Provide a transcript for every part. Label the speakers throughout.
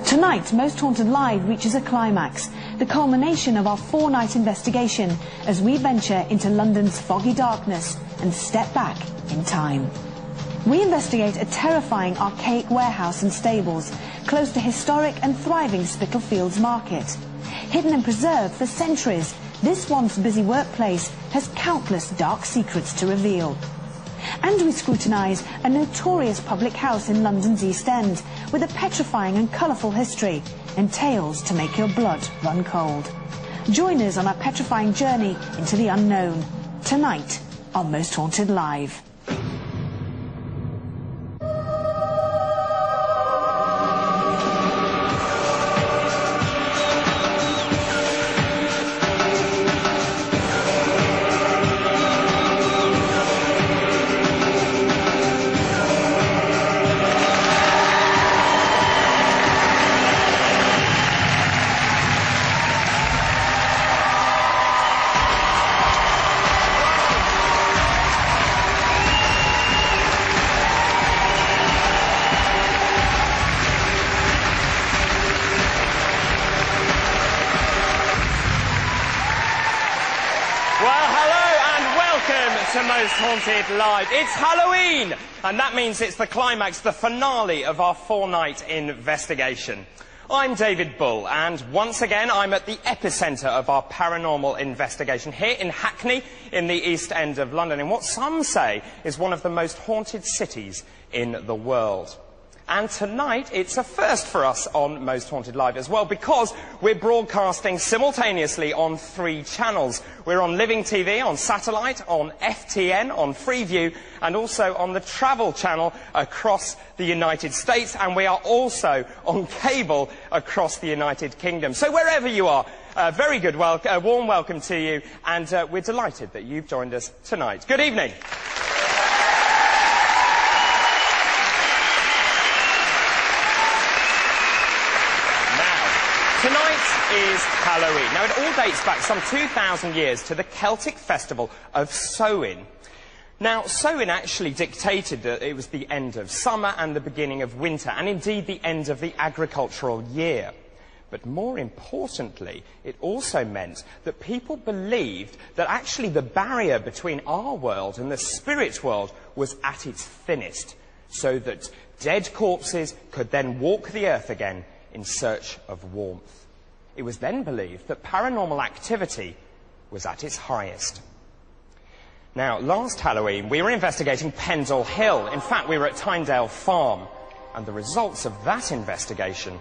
Speaker 1: Tonight, Most Haunted Live reaches a climax, the culmination of our 4-night investigation as we venture into London's foggy darkness and step back in time. We investigate a terrifying archaic warehouse and stables close to historic and thriving Spitalfields Market. Hidden and preserved for centuries, this once busy workplace has countless dark secrets to reveal. And we scrutinise a notorious public house in London's East End with a petrifying and colourful history and tales to make your blood run cold. Join us on our petrifying journey into the unknown, tonight on Most Haunted Live.
Speaker 2: Most Haunted Live. It's Halloween, and that means it's the climax, the finale of our 4-night investigation. I'm David Bull, and once again I'm at the epicentre of our paranormal investigation here in Hackney in the East End of London, in what some say is one of the most haunted cities in the world. And tonight, it's a first for us on Most Haunted Live as well, because we're broadcasting simultaneously on 3 channels. We're on Living TV, on satellite, on FTN, on Freeview, and also on the Travel Channel across the United States, and we are also on cable across the United Kingdom. So wherever you are, very good, a warm welcome to you, and we're delighted that you've joined us tonight. Good evening. Tonight is Halloween. Now, it all dates back some 2,000 years to the Celtic festival of Samhain. Now, Samhain actually dictated that it was the end of summer and the beginning of winter, and indeed the end of the agricultural year. But more importantly, it also meant that people believed that actually the barrier between our world and the spirit world was at its thinnest, so that dead corpses could then walk the earth again in search of warmth. It was then believed that paranormal activity was at its highest. Now, last Halloween, we were investigating Pendle Hill. In fact, we were at Tyndale Farm, and the results of that investigation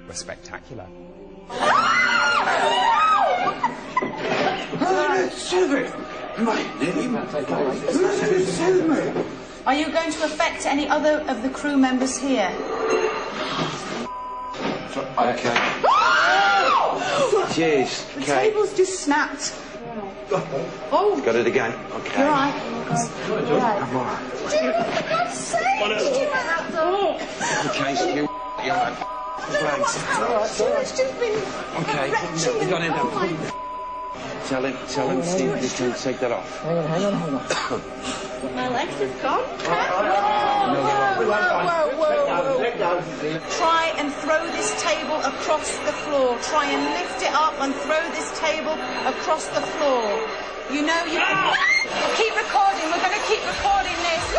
Speaker 2: were spectacular.
Speaker 1: Are you going to affect any other of the crew members here?
Speaker 3: Okay. Jeez.
Speaker 1: The table's just snapped. Oh.
Speaker 3: Got it again. Okay.
Speaker 1: You're right. You're right.
Speaker 3: I'm all right.
Speaker 1: For God's sake, did you have that?
Speaker 3: Okay, so you're right.
Speaker 1: It's just been
Speaker 3: okay.
Speaker 1: retching.
Speaker 3: We got it now. Tell him, Steve, this time to take that off.
Speaker 1: Hang on. My legs have gone. Whoa. Try and throw this table across the floor. Try and lift it up and throw this table across the floor. You know you can... Keep recording. We're going to keep recording this.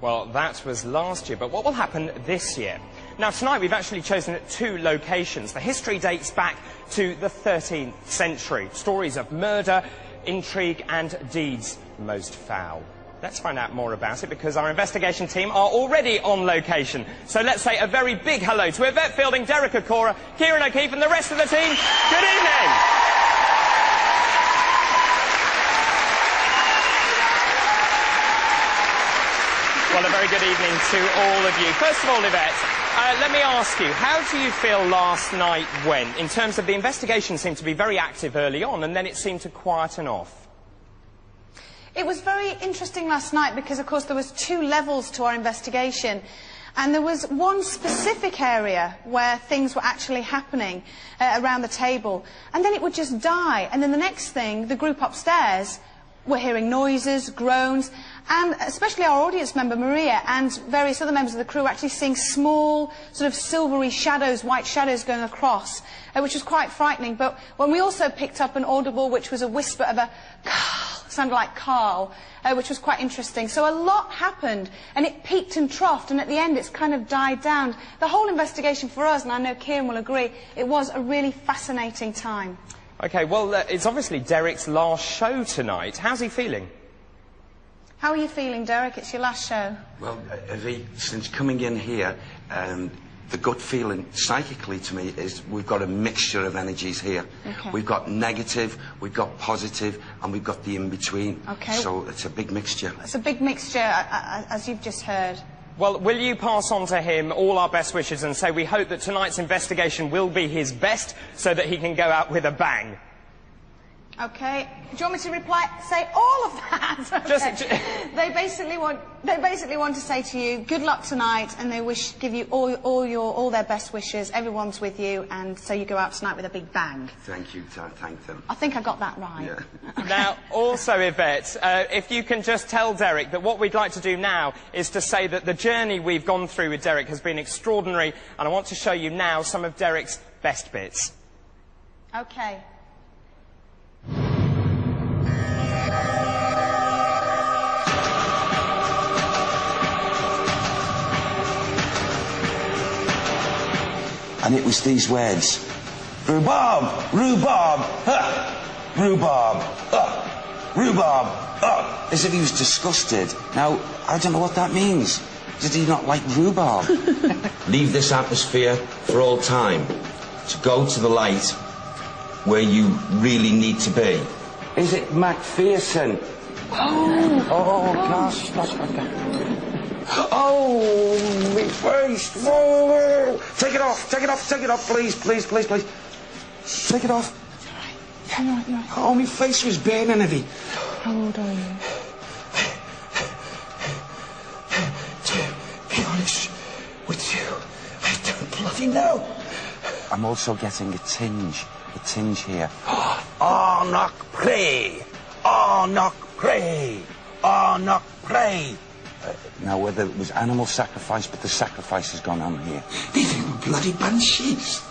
Speaker 2: Well, that was last year, but what will happen this year? Now, tonight we've actually chosen 2 locations. The history dates back to the 13th century. Stories of murder, intrigue and deeds most foul. Let's find out more about it, because our investigation team are already on location. So let's say a very big hello to Yvette Fielding, Derek Okora, Kieran O'Keefe and the rest of the team. Good evening! Well, a very good evening to all of you. First of all, Yvette, let me ask you, how do you feel last night went? In terms of the investigation seemed to be very active early on, and then it seemed to quieten off.
Speaker 4: It was very interesting last night because, of course, there was 2 levels to our investigation. And there was one specific area where things were actually happening around the table. And then it would just die. And then the next thing, the group upstairs were hearing noises, groans, and especially our audience member Maria and various other members of the crew were actually seeing small, sort of silvery shadows, white shadows going across, which was quite frightening. But when we also picked up an audible, which was a whisper of a Carl, sounded like Carl, which was quite interesting. So a lot happened, and it peaked and troughed, and at the end it's kind of died down. The whole investigation for us, and I know Kieran will agree, it was a really fascinating time.
Speaker 2: OK, well, it's obviously Derek's last show tonight. How's he feeling?
Speaker 4: How are you feeling, Derek? It's your last show.
Speaker 3: Well, since coming in here, the gut feeling psychically to me is we've got a mixture of energies here.
Speaker 4: Okay.
Speaker 3: We've got negative, we've got positive, and we've got the in-between.
Speaker 4: Okay.
Speaker 3: So it's a big mixture.
Speaker 4: It's a big mixture, as you've just heard.
Speaker 2: Well, will you pass on to him all our best wishes and say we hope that tonight's investigation will be his best so that he can go out with a bang?
Speaker 4: Okay. Do you want me to reply? Say all of that. Okay. They basically want to say to you, good luck tonight, and they give you all their best wishes. Everyone's with you, and so you go out tonight with a big bang.
Speaker 3: Thank you. Thank them.
Speaker 4: I think I got that right.
Speaker 3: Yeah.
Speaker 4: Okay.
Speaker 2: Now, also, Yvette, if you can just tell Derek that what we'd like to do now is to say that the journey we've gone through with Derek has been extraordinary, and I want to show you now some of Derek's best bits.
Speaker 4: Okay.
Speaker 3: And it was these words: rhubarb, rhubarb, rhubarb, rhubarb, as if he was disgusted. Now, I don't know what that means. Did he not like rhubarb? Leave this atmosphere for all time, to go to the light where you really need to be. Is it Macpherson? Oh gosh. Oh, me face! Oh, take it off, please. Take it off.
Speaker 4: You're right.
Speaker 3: Oh, my face was burning heavy.
Speaker 4: How old are you?
Speaker 3: To be honest with you, I don't bloody know. I'm also getting a tinge here. Arnoch Prey! Now, whether it was animal sacrifice, but the sacrifice has gone on here. These are bloody banshees.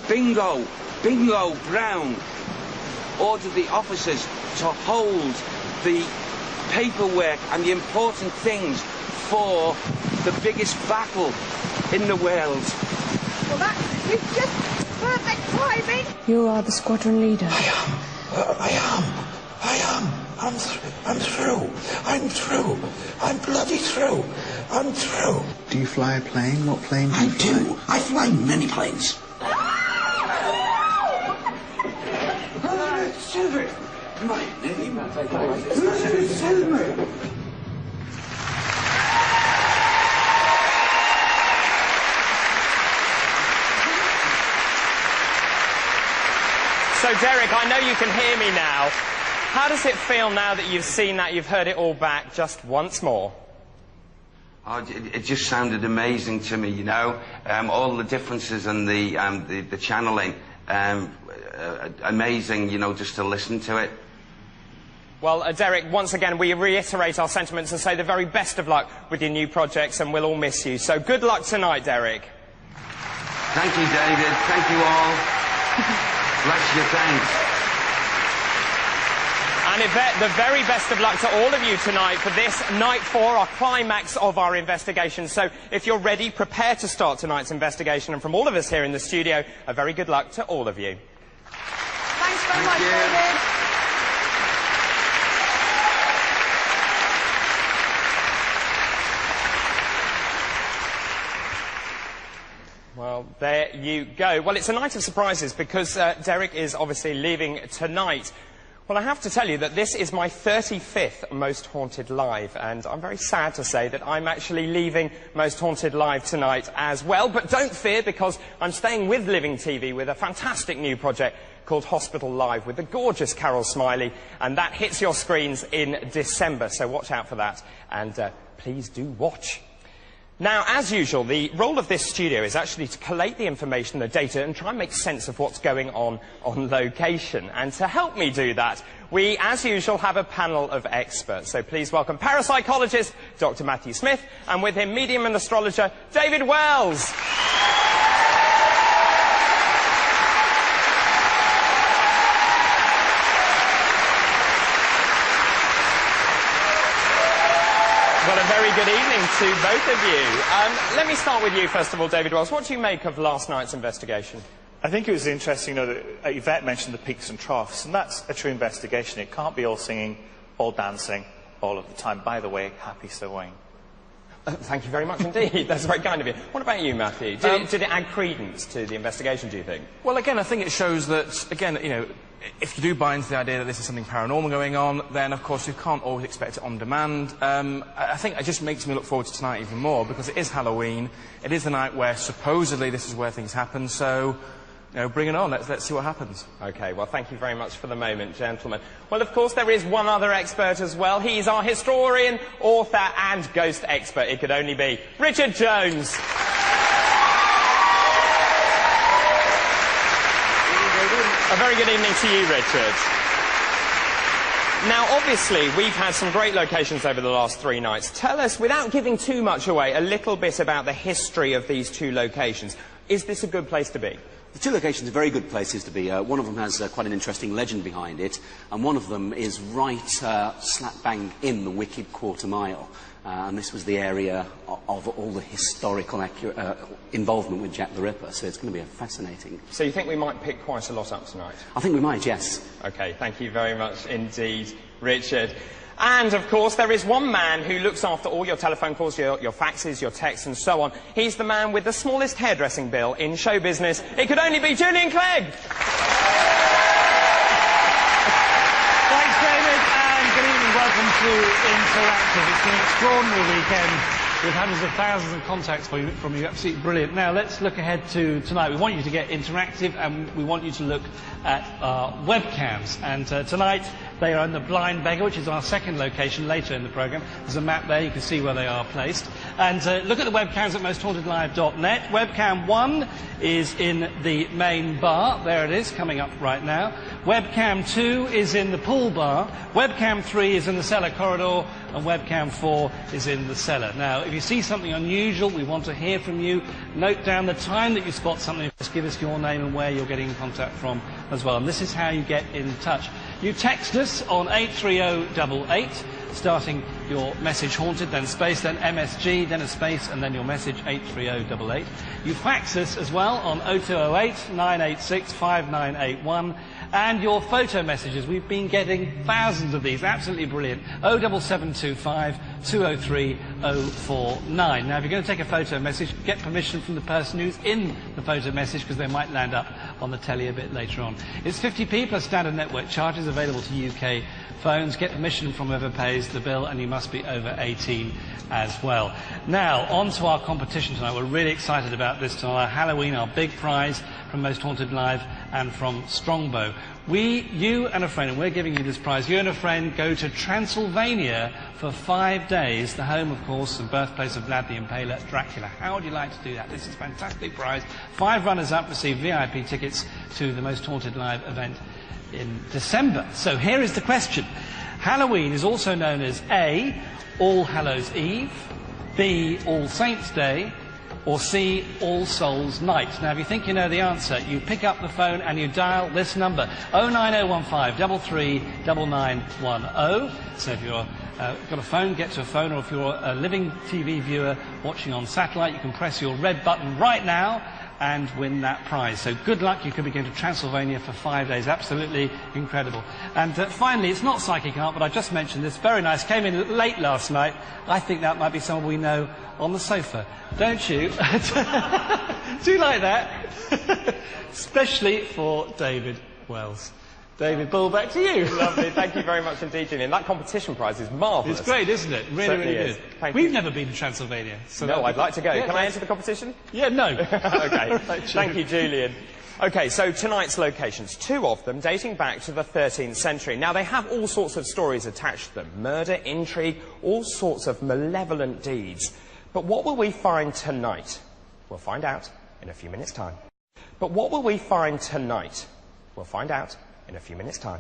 Speaker 3: Bingo Brown ordered the officers to hold the paperwork and the important things for the biggest battle in the world.
Speaker 4: Well, that is just perfect timing.
Speaker 1: You are the squadron leader.
Speaker 3: I am. I'm through. I'm bloody through. I'm through.
Speaker 5: Do you fly a plane? What plane do you fly?
Speaker 3: I do. I fly many planes. My name.
Speaker 2: So, Derek, I know you can hear me now. How does it feel now that you've seen that, you've heard it all back just once more?
Speaker 3: Oh, it just sounded amazing to me, you know. All the differences and the channeling, amazing, you know, just to listen to it.
Speaker 2: Well, Derek, once again, we reiterate our sentiments and say the very best of luck with your new projects, and we'll all miss you. So good luck tonight, Derek.
Speaker 3: Thank you, David. Thank you all. Bless you, thanks.
Speaker 2: And Yvette, the very best of luck to all of you tonight for this night 4, our climax of our investigation. So if you're ready, prepare to start tonight's investigation. And from all of us here in the studio, a very good luck to all of you.
Speaker 4: Thanks very much, David.
Speaker 2: Well, there you go. Well, it's a night of surprises because Derek is obviously leaving tonight. Well, I have to tell you that this is my 35th Most Haunted Live, and I'm very sad to say that I'm actually leaving Most Haunted Live tonight as well. But don't fear, because I'm staying with Living TV with a fantastic new project called Hospital Live with the gorgeous Carol Smiley, and that hits your screens in December, so watch out for that, and please do watch. Now, as usual, the role of this studio is actually to collate the information, the data, and try and make sense of what's going on location. And to help me do that, we, as usual, have a panel of experts. So please welcome parapsychologist Dr. Matthew Smith, and with him, medium and astrologer David Wells. Well, a very good evening to both of you. Let me start with you, first of all, David Wells. What do you make of last night's investigation?
Speaker 6: I think it was interesting, that Yvette mentioned the peaks and troughs, and that's a true investigation. It can't be all singing, all dancing, all of the time. By the way, happy sewing.
Speaker 2: Thank you very much indeed. That's very kind of you. What about you, Matthew? Did it add credence to the investigation, do you think?
Speaker 7: Well, again, I think it shows that, again, you know, if you do buy into the idea that this is something paranormal going on, then, of course, you can't always expect it on demand. I think it just makes me look forward to tonight even more, because it is Halloween. It is the night where, supposedly, this is where things happen, so, you know, bring it on. Let's see what happens. OK, well, thank you very much for the moment, gentlemen. Well, of course, there is one other expert as well. He's our historian, author and ghost expert. It could only be Richard Jones. A very good evening to you, Richard. Now, obviously, we've had some great locations over the last 3 nights. Tell us, without giving too much away, a little bit about the history of these 2 locations. Is this a good place to be?
Speaker 8: The 2 locations are very good places to be. One of them has quite an interesting legend behind it, and one of them is right slap bang in the Wicked Quarter Mile. And this was the area of all the historical involvement with Jack the Ripper, so it's going to be a fascinating...
Speaker 2: So you think we might pick quite a lot up tonight?
Speaker 8: I think we might, yes.
Speaker 2: OK, thank you very much indeed, Richard. And, of course, there is one man who looks after all your telephone calls, your faxes, your texts and so on. He's the man with the smallest hairdressing bill in show business. It could only be Julian Clegg!
Speaker 9: Thanks, David, and good evening. Welcome to Interactive. It's an extraordinary weekend with hundreds of thousands of contacts from you. Absolutely brilliant. Now, let's look ahead to tonight. We want you to get interactive, and we want you to look at our webcams. And tonight, they are in the Blind Beggar, which is our second location later in the programme. There's a map there. You can see where they are placed. And look at the webcams at mosthauntedlive.net. Webcam 1 is in the main bar. There it is, coming up right now. Webcam 2 is in the pool bar. Webcam 3 is in the cellar corridor. And webcam 4 is in the cellar. Now, if you see something unusual, we want to hear from you. Note down the time that you spot something. Just give us your name and where you're getting in contact from as well. And this is how you get in touch. You text us on 83088, starting your message haunted, then space, then MSG, then a space, and then your message 83088. You fax us as well on 0208 986 5981. And your photo messages, we've been getting thousands of these, absolutely brilliant. 07725 203 049. Now, if you're going to take a photo message, get permission from the person who's in the photo message, because they might land up on the telly a bit later on. It's 50p plus standard network charges available to UK phones. Get permission from whoever pays the bill, and you must be over 18 as well. Now, on to our competition tonight. We're really excited about this tonight. Halloween, our big prize from Most Haunted Live and from Strongbow. You and a friend, and we're giving you this prize, you and a friend go to Transylvania for 5 days, the home, of course, and birthplace of Vlad the Impaler, Dracula. How would you like to do that? This is a fantastic prize. 5 runners-up receive VIP tickets to the Most Haunted Live event in December. So here is the question. Halloween is also known as A, All Hallows Eve, B, All Saints Day, or C, All Souls Night. Now, if you think you know the answer, you pick up the phone and you dial this number, 09015 339910. So if you're got a phone, get to a phone, or if you're a living TV viewer watching on satellite, you can press your red button right now and win that prize. So good luck. You could be going to Transylvania for 5 days. Absolutely incredible. And finally, it's not psychic art, but I just mentioned this. Very nice. Came in late last night. I think that might be someone we know on the sofa. Don't you? Do you like that? Especially for David Wells. David, ball back to you.
Speaker 2: Lovely. Thank you very much indeed, Julian. That competition prize is marvellous.
Speaker 9: It's great, isn't it? Really,
Speaker 2: Certainly
Speaker 9: really
Speaker 2: is.
Speaker 9: good. We've never been to Transylvania. So
Speaker 2: no, I'd like to go.
Speaker 9: Yeah,
Speaker 2: Can I enter the competition?
Speaker 9: Yeah, no.
Speaker 2: OK.
Speaker 9: Right,
Speaker 2: Thank you, Julian. OK, so tonight's locations, 2 of them dating back to the 13th century. Now, they have all sorts of stories attached to them. Murder, intrigue, all sorts of malevolent deeds. But what will we find tonight? We'll find out in a few minutes' time. But what will we find tonight? We'll find out in a few minutes' time.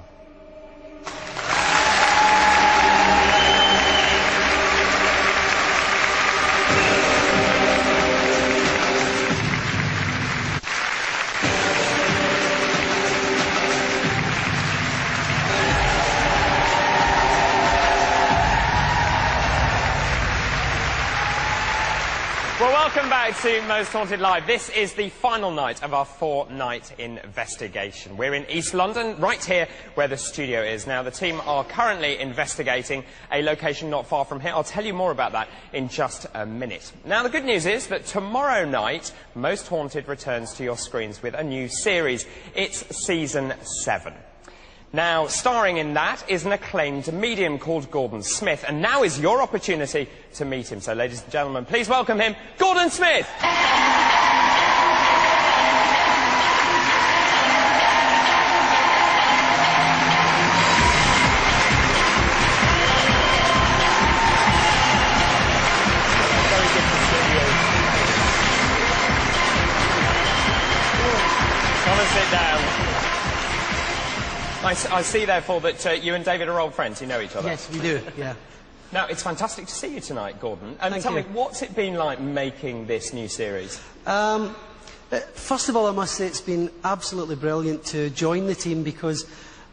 Speaker 2: Well, welcome back to Most Haunted Live. This is the final night of our 4-night investigation. We're in East London, right here where the studio is. Now, the team are currently investigating a location not far from here. I'll tell you more about that in just a minute. Now, the good news is that tomorrow night, Most Haunted returns to your screens with a new series. It's Season 7. Now, starring in that is an acclaimed medium called Gordon Smith, and now is your opportunity to meet him. So, ladies and gentlemen, please welcome him, Gordon Smith! Very good to see you. Come and sit down. I see, therefore, that you and David are old friends. You know each other.
Speaker 10: Yes, we do, yeah.
Speaker 2: Now, it's fantastic to see you tonight, Gordon. And
Speaker 10: Thank
Speaker 2: tell
Speaker 10: you.
Speaker 2: me, what's it been like making this new series?
Speaker 10: First of all, I must say it's been absolutely brilliant to join the team because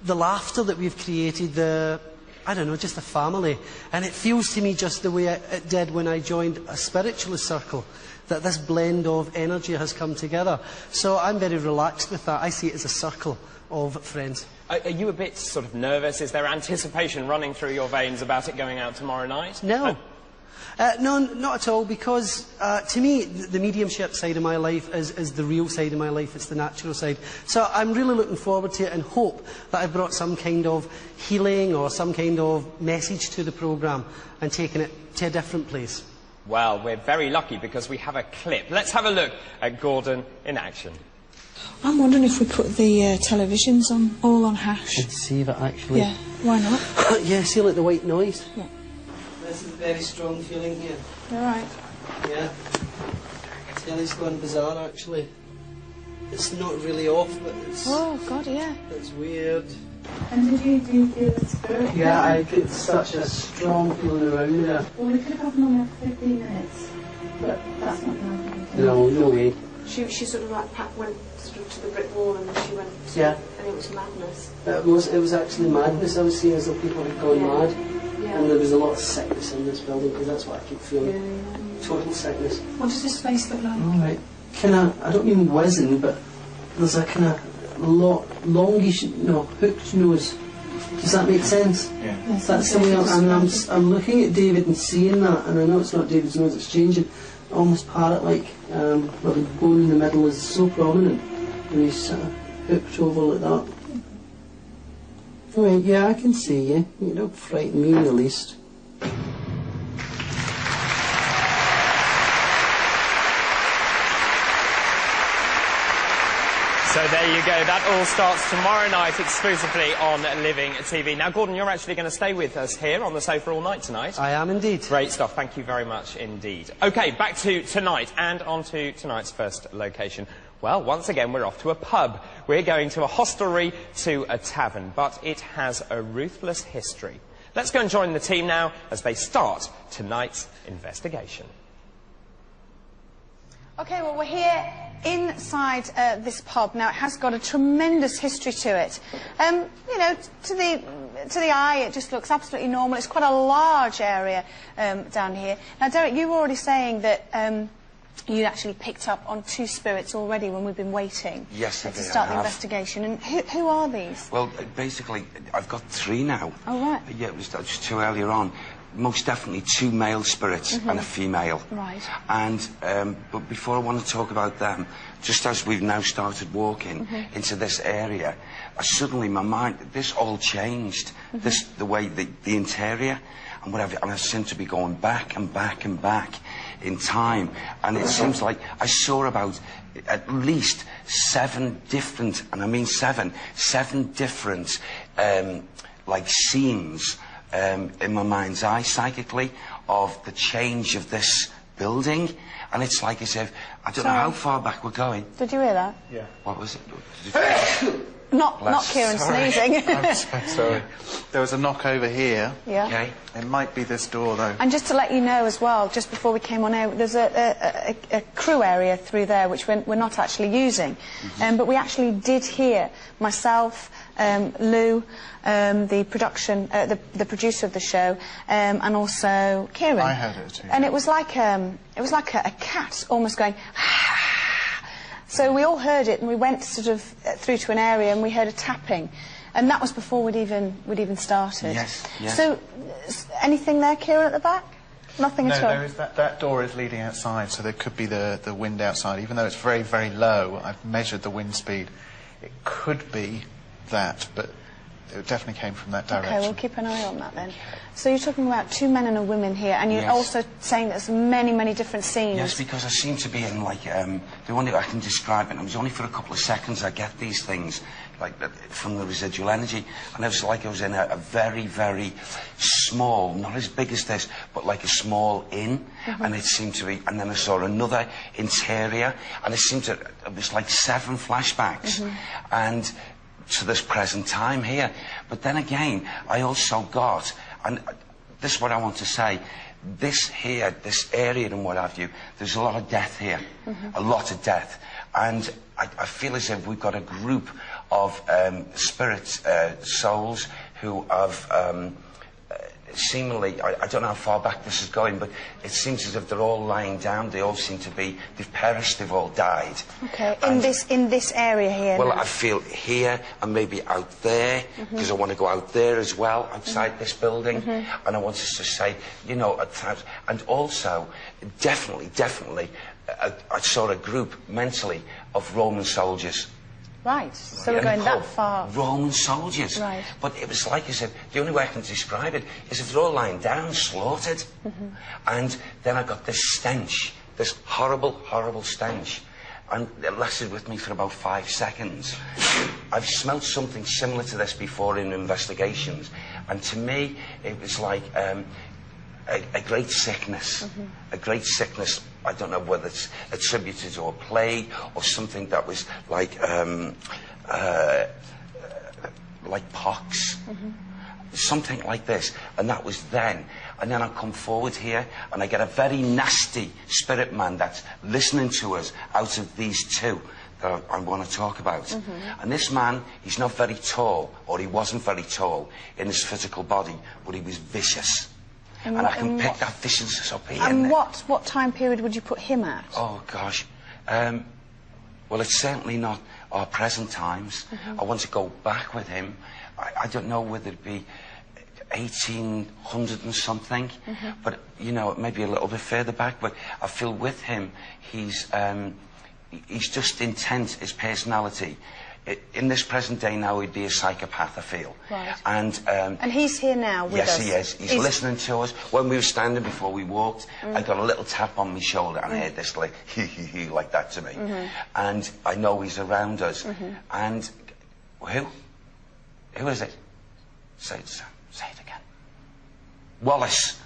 Speaker 10: the laughter that we've created, I don't know, just a family. And it feels to me just the way it did when I joined a spiritualist circle, that this blend of energy has come together. So I'm very relaxed with that. I see it as a circle of friends.
Speaker 2: Are you a bit sort of nervous? Is there anticipation running through your veins about it going out tomorrow night?
Speaker 10: No. No, not at all, because to me, the mediumship side of my life is the real side of my life. It's the natural side. So I'm really looking forward to it and hope that I've brought some kind of healing or some kind of message to the programme and taken it to a different place.
Speaker 2: Well, we're very lucky because we have a clip. Let's have a look at Gordon in action.
Speaker 11: I'm wondering if we put the televisions on, all on hash.
Speaker 10: And see if it actually...
Speaker 11: Yeah, why not?
Speaker 10: Yeah, see like the white noise?
Speaker 11: Yeah.
Speaker 10: This is a very strong feeling here.
Speaker 11: All right.
Speaker 10: Yeah. Telly's gone bizarre, actually. It's not really off, but it's...
Speaker 11: Oh, God, yeah.
Speaker 10: It's weird.
Speaker 11: And do you feel the spirit?
Speaker 10: Yeah, I get such a strong feeling around there.
Speaker 11: Well, we could have them on for 15 minutes, but that's not going to happen.
Speaker 10: No, no way.
Speaker 11: She sort of like went sort of to the brick wall and then she went to,
Speaker 10: Yeah.
Speaker 11: and it was madness.
Speaker 10: It was actually madness. I was seeing as though people had gone mad.
Speaker 11: Yeah.
Speaker 10: And there was a lot of sickness in this building, because that's what I keep feeling.
Speaker 11: Yeah.
Speaker 10: Total sickness.
Speaker 11: What does this space look like?
Speaker 10: Alright. I don't mean whizzing, but there's a kind of longish, hooked nose. Does that make sense?
Speaker 6: Yeah.
Speaker 11: Yes,
Speaker 10: That's the way I'm looking at David and seeing that, and I know it's not David's nose, it's changing. Almost parrot-like, where the bone in the middle is so prominent, and he's hooked over like that. Alright, yeah, I can see you. You don't frighten me in the least.
Speaker 2: So there you go. That all starts tomorrow night exclusively on Living TV. Now, Gordon, you're actually going to stay with us here on the sofa all night tonight.
Speaker 10: I am indeed.
Speaker 2: Great stuff. Thank you very much indeed. OK, back to tonight and on to tonight's first location. Well, once again, we're off to a pub. We're going to a hostelry, to a tavern, but it has a ruthless history. Let's go and join the team now as they start tonight's investigation.
Speaker 4: OK, well, we're here inside this pub. Now, it has got a tremendous history to it. You know, to the eye, it just looks absolutely normal. It's quite a large area down here. Now, Derek, you were already saying that you actually picked up on 2 spirits already when we've been waiting to start the investigation. And who are these?
Speaker 3: Well, basically, I've got 3 now.
Speaker 4: Oh, right.
Speaker 3: Yeah, it was just 2 earlier on. Most definitely 2 male spirits and a female.
Speaker 4: Right.
Speaker 3: And, but before I want to talk about them, just as we've now started walking into this area, suddenly my mind, this all changed. The way, the interior, and whatever, and I seem to be going back and back and back in time. And it seems like I saw about at least 7 different, and I mean 7 different, like scenes in my mind's eye psychically of the change of this building, and it's like as if, I don't know how far back we're going.
Speaker 4: Did you hear that?
Speaker 6: Yeah.
Speaker 3: What was it?
Speaker 4: Not Kieran sneezing.
Speaker 5: I'm so sorry. There was a knock over here.
Speaker 4: Yeah.
Speaker 3: Okay.
Speaker 5: It might be this door, though.
Speaker 4: And just to let you know as well, just before we came on out, there's a crew area through there which we're not actually using. But we actually did hear, myself, Lou, the producer of the show, and also Kieran.
Speaker 5: I heard it too.
Speaker 4: And it was like a cat almost going. So we all heard it, and we went sort of through to an area, and we heard a tapping, and that was before we'd even started.
Speaker 3: Yes, yes.
Speaker 4: So, anything there, Kieran, at the back? Nothing at all.
Speaker 5: No, there is that door is leading outside, so there could be the wind outside. Even though it's very, very low, I've measured the wind speed. It could be that, but it definitely came from that direction.
Speaker 4: Okay, we'll keep an eye on that then. So you're talking about 2 men and a woman here, and you're also saying there's many, many different scenes.
Speaker 3: Yes, because I seem to be in, like, the only way I can describe it, and it was only for a couple of seconds I get these things, like, from the residual energy, and it was like I was in a very, very small, not as big as this, but like a small inn, and it seemed to be, and then I saw another interior, and it seemed to, it was like 7 flashbacks, and to this present time here. But then again, I also got, and this is what I want to say, this here, this area and what have you, there's a lot of death here, a lot of death. And I feel as if we've got a group of spirits, souls, who have seemingly, I don't know how far back this is going, but it seems as if they're all lying down. They all seem to be, they've perished, they've all died.
Speaker 4: Okay, in this area here.
Speaker 3: Well,
Speaker 4: now.
Speaker 3: I feel here and maybe out there, because I want to go out there as well, outside this building, and I want us to say, you know, at times, and also, definitely, I saw a group mentally of Roman soldiers.
Speaker 4: Right, so we're going that far.
Speaker 3: Roman soldiers.
Speaker 4: Right.
Speaker 3: But it was like I said, the only way I can describe it is if they're all lying down, slaughtered. And then I got this stench, this horrible, horrible stench. And it lasted with me for about 5 seconds. I've smelt something similar to this before in investigations. And to me, it was like a great sickness. A great sickness. I don't know whether it's attributed to a plague or something that was like pox. Something like this. And that was then. And then I come forward here and I get a very nasty spirit man that's listening to us out of these two that I want to talk about. And this man, he's not very tall, or he wasn't very tall in his physical body, but he was vicious. And I can pick that viciousness up here.
Speaker 4: And what time period would you put him at?
Speaker 3: Oh, gosh. Well, it's certainly not our present times. I want to go back with him. I don't know whether it be 1800 and something, but, you know, maybe a little bit further back. But I feel with him, he's just intense, his personality. In this present day now, he'd be a psychopath, I feel.
Speaker 4: Right.
Speaker 3: And
Speaker 4: he's here now with us.
Speaker 3: Yes, he is. He's listening to us. When we were standing before we walked, I got a little tap on my shoulder, and I heard this like, hee, like that to me. And I know he's around us. And who? Who is it? Say it again. Wallace.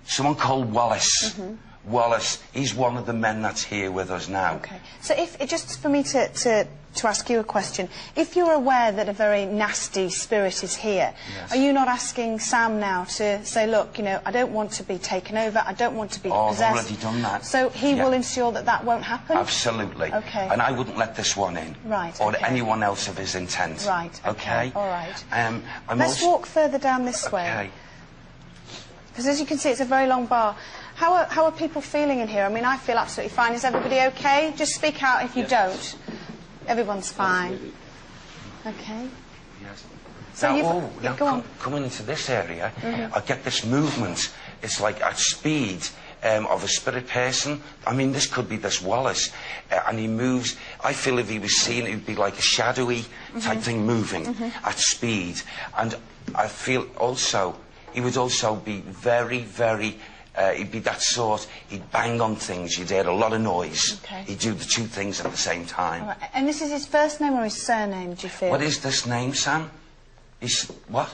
Speaker 3: Someone called Wallace. Wallace, he's one of the men that's here with us now.
Speaker 4: Okay. So if just for me to ask you a question, if you're aware that a very nasty spirit is here, are you not asking Sam now to say, look, you know, I don't want to be taken over, I don't want to be possessed?
Speaker 3: I've already done that.
Speaker 4: So he will ensure that that won't happen?
Speaker 3: Absolutely.
Speaker 4: Okay.
Speaker 3: And I wouldn't let this one in.
Speaker 4: Right.
Speaker 3: Or anyone else of his intent.
Speaker 4: Right. Okay. All right. Let's walk further down this way.
Speaker 3: Okay.
Speaker 4: Because as you can see, it's a very long bar. How are people feeling in here? I mean, I feel absolutely fine. Is everybody okay? Just speak out if you don't. Everyone's fine. Okay.
Speaker 3: Yes.
Speaker 4: So go on.
Speaker 3: Coming into this area, I get this movement. It's like at speed of a spirit person. I mean, this could be this Wallace, and he moves. I feel if he was seen, it would be like a shadowy type thing moving at speed. And I feel also he would also be very, very. He'd be that sort, he'd bang on things, he'd hear a lot of noise.
Speaker 4: Okay.
Speaker 3: He'd do the two things at the same time.
Speaker 4: All right. And this is his first name or his surname, do you feel?
Speaker 3: What is this name, Sam? What?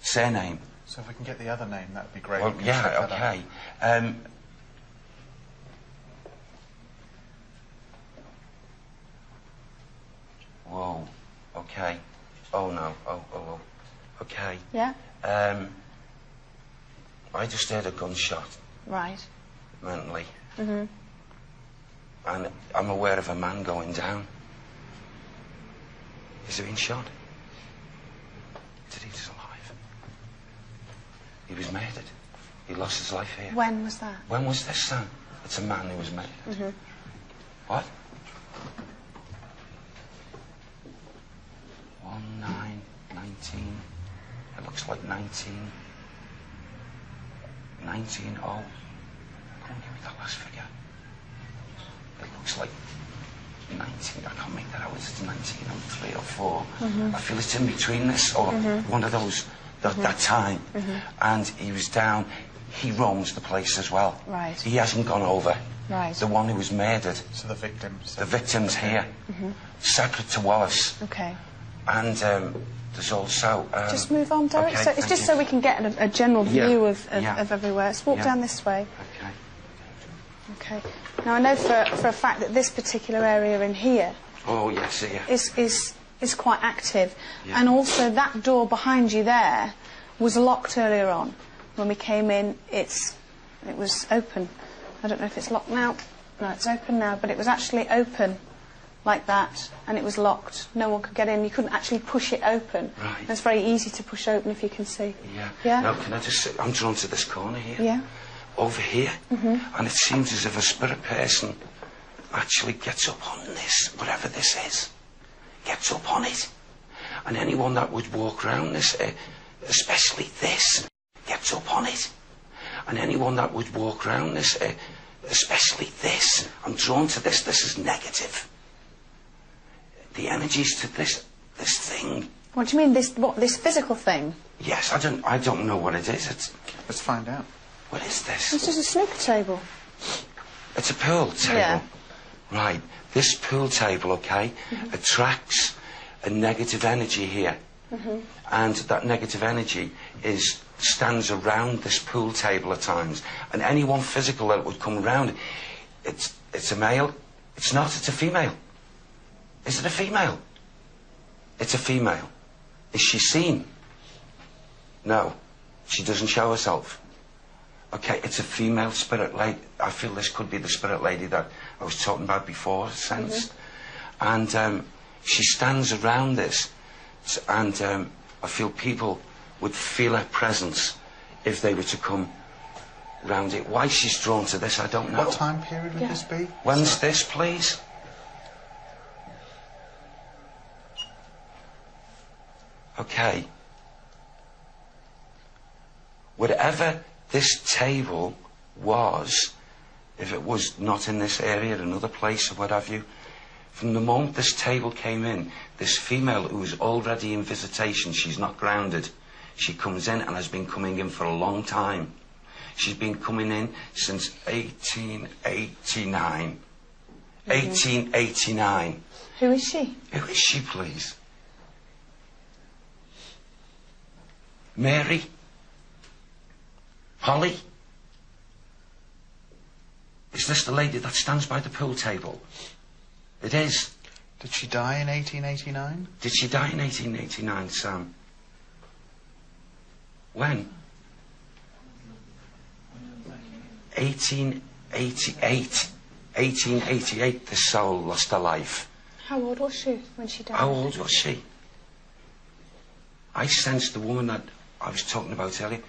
Speaker 3: Surname?
Speaker 5: So if we can get the other name, that would be great.
Speaker 3: Well, yeah, okay. Okay. Oh no. Oh. Okay.
Speaker 4: Yeah?
Speaker 3: I just heard a gunshot.
Speaker 4: Right.
Speaker 3: Mentally.
Speaker 4: Mm-hmm.
Speaker 3: And I'm aware of a man going down. Is he being shot? Did he was alive? He was murdered. He lost his life here.
Speaker 4: When was that?
Speaker 3: When was this, Sam? It's a man who was murdered.
Speaker 4: Mm-hmm.
Speaker 3: What? 19. It looks like 19. 19. Oh. Come on, give me that last figure. It looks like 19. I can't make that out. It's 19 or 3 or 4.
Speaker 4: Mm-hmm.
Speaker 3: I feel it's in between this or one of those, that time. And he was down. He roams the place as well.
Speaker 4: Right.
Speaker 3: He hasn't gone over.
Speaker 4: Right.
Speaker 3: The one who was murdered.
Speaker 5: So the victims.
Speaker 3: The victim's here. Separate to Wallace.
Speaker 4: Okay.
Speaker 3: And there's also...
Speaker 4: just move on, Derek.
Speaker 3: Okay,
Speaker 4: So it's just
Speaker 3: you.
Speaker 4: so we can get a general view of
Speaker 3: Yeah.
Speaker 4: everywhere. Let's walk down this way.
Speaker 3: Okay.
Speaker 4: Okay. Now I know for a fact that this particular area in here
Speaker 3: Oh, yes, yeah.
Speaker 4: is quite active.
Speaker 3: Yeah.
Speaker 4: And also that door behind you there was locked earlier on. When we came in, it was open. I don't know if it's locked now. No, it's open now, but it was actually open like that, and it was locked. No one could get in. You couldn't actually push it open.
Speaker 3: Right.
Speaker 4: It's very easy to push open if you can see.
Speaker 3: Yeah.
Speaker 4: Yeah?
Speaker 3: Now, can I just say, I'm drawn to this corner here.
Speaker 4: Yeah.
Speaker 3: Over here. And it seems as if a spirit person actually gets up on this, whatever this is. Gets up on it. And anyone that would walk around this, especially this, gets up on it. And anyone that would walk around this, especially this, I'm drawn to this. This is negative. The energies to this thing.
Speaker 4: What do you mean, this physical thing?
Speaker 3: Yes, I don't know what it is.
Speaker 5: Let's find out.
Speaker 3: What is this?
Speaker 4: It's just a snooker table.
Speaker 3: It's a pool table.
Speaker 4: Yeah.
Speaker 3: Right. This pool table, okay, attracts a negative energy here. And that negative energy stands around this pool table at times. And anyone physical that would come around, it's a male. It's not, it's a female. Is it a female? It's a female. Is she seen? No. She doesn't show herself. Okay, it's a female spirit lady. I feel this could be the spirit lady that I was talking about before, sensed. And she stands around this, and I feel people would feel her presence if they were to come round it. Why she's drawn to this, I don't know.
Speaker 5: What time period would this be?
Speaker 3: When's this, please? Okay. Whatever this table was, if it was not in this area, another place or what have you, from the moment this table came in, this female who was already in visitation, she's not grounded, she comes in and has been coming in for a long time. She's been coming in since 1889. 1889.
Speaker 4: Who is she?
Speaker 3: Who is she, please? Mary? Holly? Is this the lady that stands by the pool table? It is.
Speaker 5: Did she die in 1889?
Speaker 3: Did she die in 1889, Sam? When? 1888. 1888, the soul lost her life.
Speaker 4: How old was she when she died?
Speaker 3: How old was she? I sensed the woman that I was talking about earlier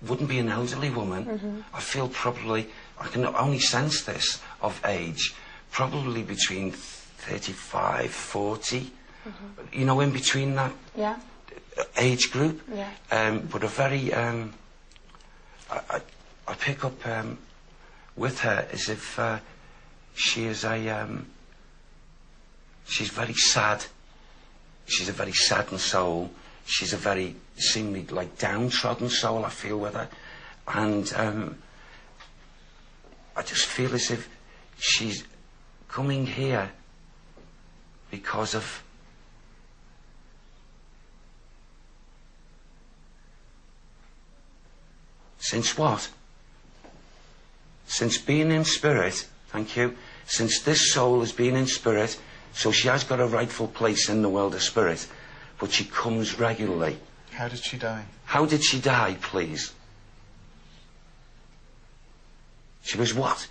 Speaker 3: wouldn't be an elderly woman. I feel probably, I can only sense this of age, probably between 35, 40, you know, in between that age group.
Speaker 4: Yeah.
Speaker 3: But a very, I pick up with her as if she is she's very sad. She's a very saddened soul. She's a very, seemingly like downtrodden soul, I feel with her. And I just feel as if she's coming here because of since what? Since being in spirit, thank you, since this soul has been in spirit, so she has got a rightful place in the world of spirit. but she comes regularly.
Speaker 5: How did she die?
Speaker 3: How did she die, please? She was what?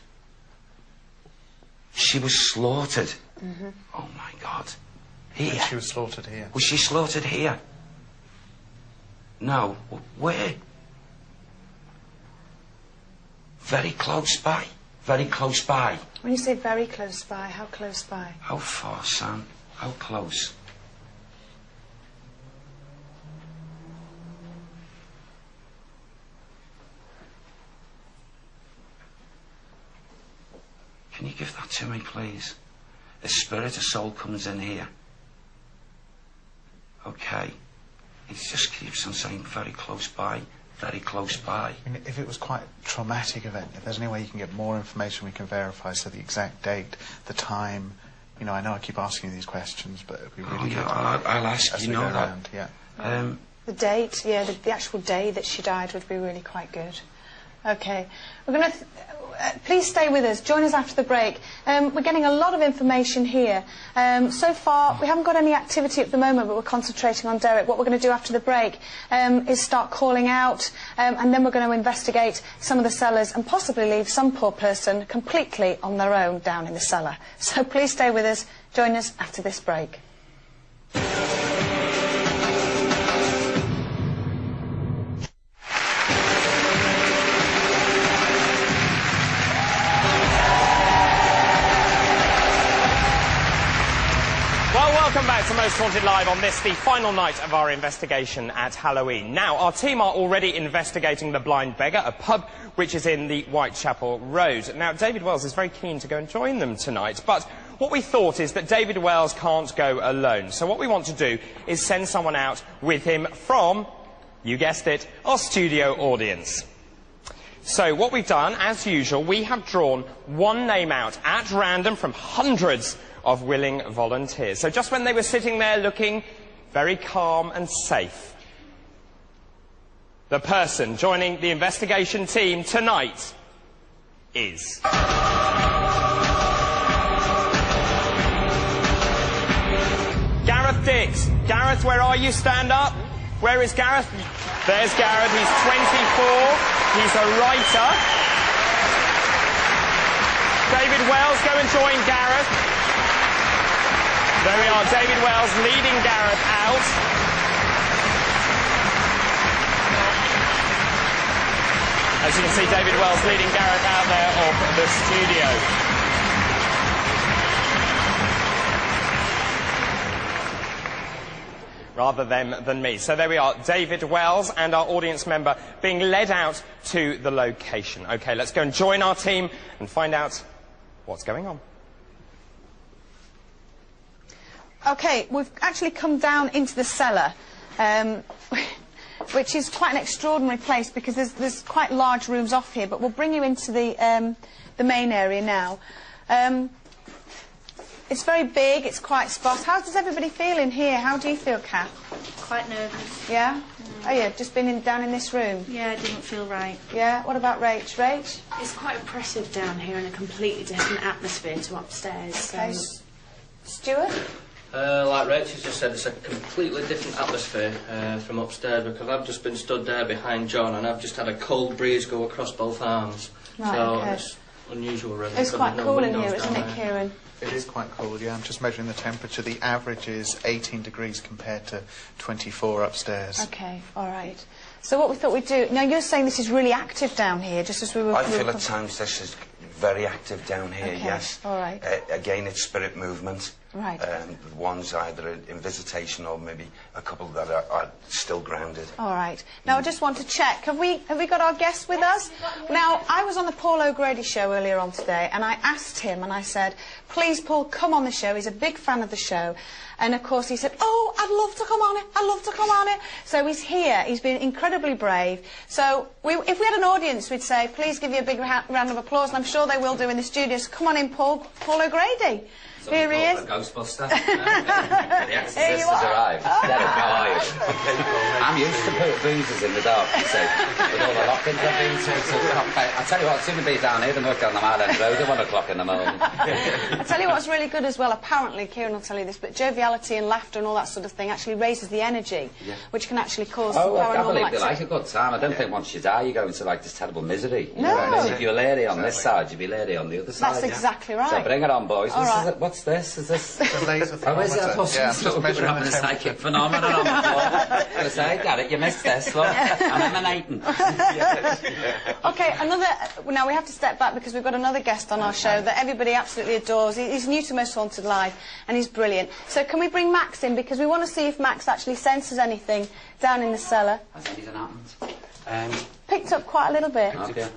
Speaker 3: She was slaughtered. Oh my God. Here.
Speaker 5: And she was slaughtered here.
Speaker 3: Was she slaughtered here? No. Where? Very close by. Very close by.
Speaker 4: When you say very close by, how close by?
Speaker 3: How far, Sam? How close? Can you give that to me, please? A spirit, a soul comes in here. Okay. It just keeps on saying very close by, very close by.
Speaker 5: I mean, if it was quite a traumatic event, if there's any way you can get more information we can verify, so the exact date, the time, you know, I know I keep asking you these questions, but it'd be really good.
Speaker 3: I'll ask
Speaker 5: as
Speaker 3: you,
Speaker 5: we go
Speaker 3: know that.
Speaker 5: around, yeah.
Speaker 4: The date, yeah, the actual day that she died would be really quite good. Okay. We're going to... please stay with us. Join us after the break. We're getting a lot of information here. So far, we haven't got any activity at the moment, but we're concentrating on Derek. What we're going to do after the break is start calling out, and then we're going to investigate some of the cellars and possibly leave some poor person completely on their own down in the cellar. So please stay with us. Join us after this break.
Speaker 2: Welcome back to Most Haunted Live on this, the final night of our investigation at Halloween. Now, our team are already investigating the Blind Beggar, a pub which is in the Whitechapel Road. Now, David Wells is very keen to go and join them tonight, but what we thought is that David Wells can't go alone. So what we want to do is send someone out with him from, you guessed it, our studio audience. So what we've done, as usual, we have drawn one name out at random from hundreds of willing volunteers. So just when they were sitting there looking very calm and safe, the person joining the investigation team tonight is... Gareth Dix. Gareth, where are you? Stand up. Where is Gareth? There's Gareth. He's 24. He's a writer. David Wells, go and join Gareth. There we are, David Wells leading Gareth out. As you can see, David Wells leading Gareth out there of the studio. Rather them than me. So there we are, David Wells and our audience member being led out to the location. OK, let's go and join our team and find out what's going on.
Speaker 4: OK, we've actually come down into the cellar, which is quite an extraordinary place because there's quite large rooms off here, but we'll bring you into the main area now. It's very big, it's quite sparse. How does everybody feel in here? How do you feel, Kath?
Speaker 11: Quite nervous.
Speaker 4: Yeah? Oh, yeah, just been down in this room?
Speaker 11: Yeah, it didn't feel right.
Speaker 4: Yeah? What about Rach? Rach?
Speaker 12: It's quite oppressive down here in a completely different atmosphere to upstairs.
Speaker 4: Okay.
Speaker 12: So.
Speaker 4: Stuart?
Speaker 13: Like Rachel's just said, it's a completely different atmosphere from upstairs because I've just been stood there behind John and I've just had a cold breeze go across both arms.
Speaker 4: Right,
Speaker 13: so
Speaker 4: okay.
Speaker 13: it's unusual, really.
Speaker 4: It's quite
Speaker 13: no
Speaker 4: cool in
Speaker 13: windows
Speaker 4: here, isn't
Speaker 13: down
Speaker 4: it,
Speaker 13: there.
Speaker 4: Kieran?
Speaker 5: It is quite cold, yeah. I'm just measuring the temperature. The average is 18 degrees compared to 24 upstairs.
Speaker 4: OK, all right. So what we thought we'd do... Now, you're saying this is really active down here, just as we were...
Speaker 3: I feel at times this is very active down here,
Speaker 4: Okay,
Speaker 3: yes.
Speaker 4: all right.
Speaker 3: Again, it's spirit movement.
Speaker 4: Right.
Speaker 3: One's either in visitation or maybe a couple that are still grounded.
Speaker 4: All right. Now, I just want to check. Have we got our guest with us? Now, I was on the Paul O'Grady show earlier on today, and I asked him, and I said, please, Paul, come on the show. He's a big fan of the show. And, of course, he said, oh, I'd love to come on it. I'd love to come on it. So he's here. He's been incredibly brave. So if we had an audience, we'd say, please give you a big round of applause, and I'm sure they will do in the studio. So come on in, Paul O'Grady. Here he is.
Speaker 14: A Ghostbuster. The Exorcist has arrived. How are you? I'm used to putting bruises in the dark, you see, with all the lock coffins I've been to. I tell you what, sooner be down here than work on the Mile End Road at 1 o'clock in the morning.
Speaker 4: I tell you what's really good as well, apparently, Kieran will tell you this, but joviality and laughter and all that sort of thing actually raises the energy, which can actually cause
Speaker 14: I
Speaker 4: paranormal
Speaker 14: believe they
Speaker 4: activity.
Speaker 14: like a good time. I don't think once you die you go into like this terrible misery. You
Speaker 4: No.
Speaker 14: know what I mean? If you're Larry on this side, you'd be Larry on the other side.
Speaker 4: That's exactly right.
Speaker 14: So bring it on, boys.
Speaker 4: All right.
Speaker 14: What's this? Is this...
Speaker 5: The laser
Speaker 14: Oh, is it? I
Speaker 5: thermometer.
Speaker 14: thought
Speaker 5: Yeah, I'm just
Speaker 14: we're
Speaker 5: measuring
Speaker 14: having
Speaker 5: the
Speaker 14: a psychic
Speaker 5: temperature.
Speaker 14: phenomenon on the floor. I was going to say, Garrett, you missed this, look. I'm emanating.
Speaker 4: Okay, now we have to step back because we've got another guest on our show that everybody absolutely adores. He's new to Most Haunted Live and he's brilliant. So can we bring Max in, because we want to see if Max actually senses anything down in the cellar.
Speaker 14: I think he's an happens.
Speaker 4: Picked up quite a little bit.
Speaker 14: Okay.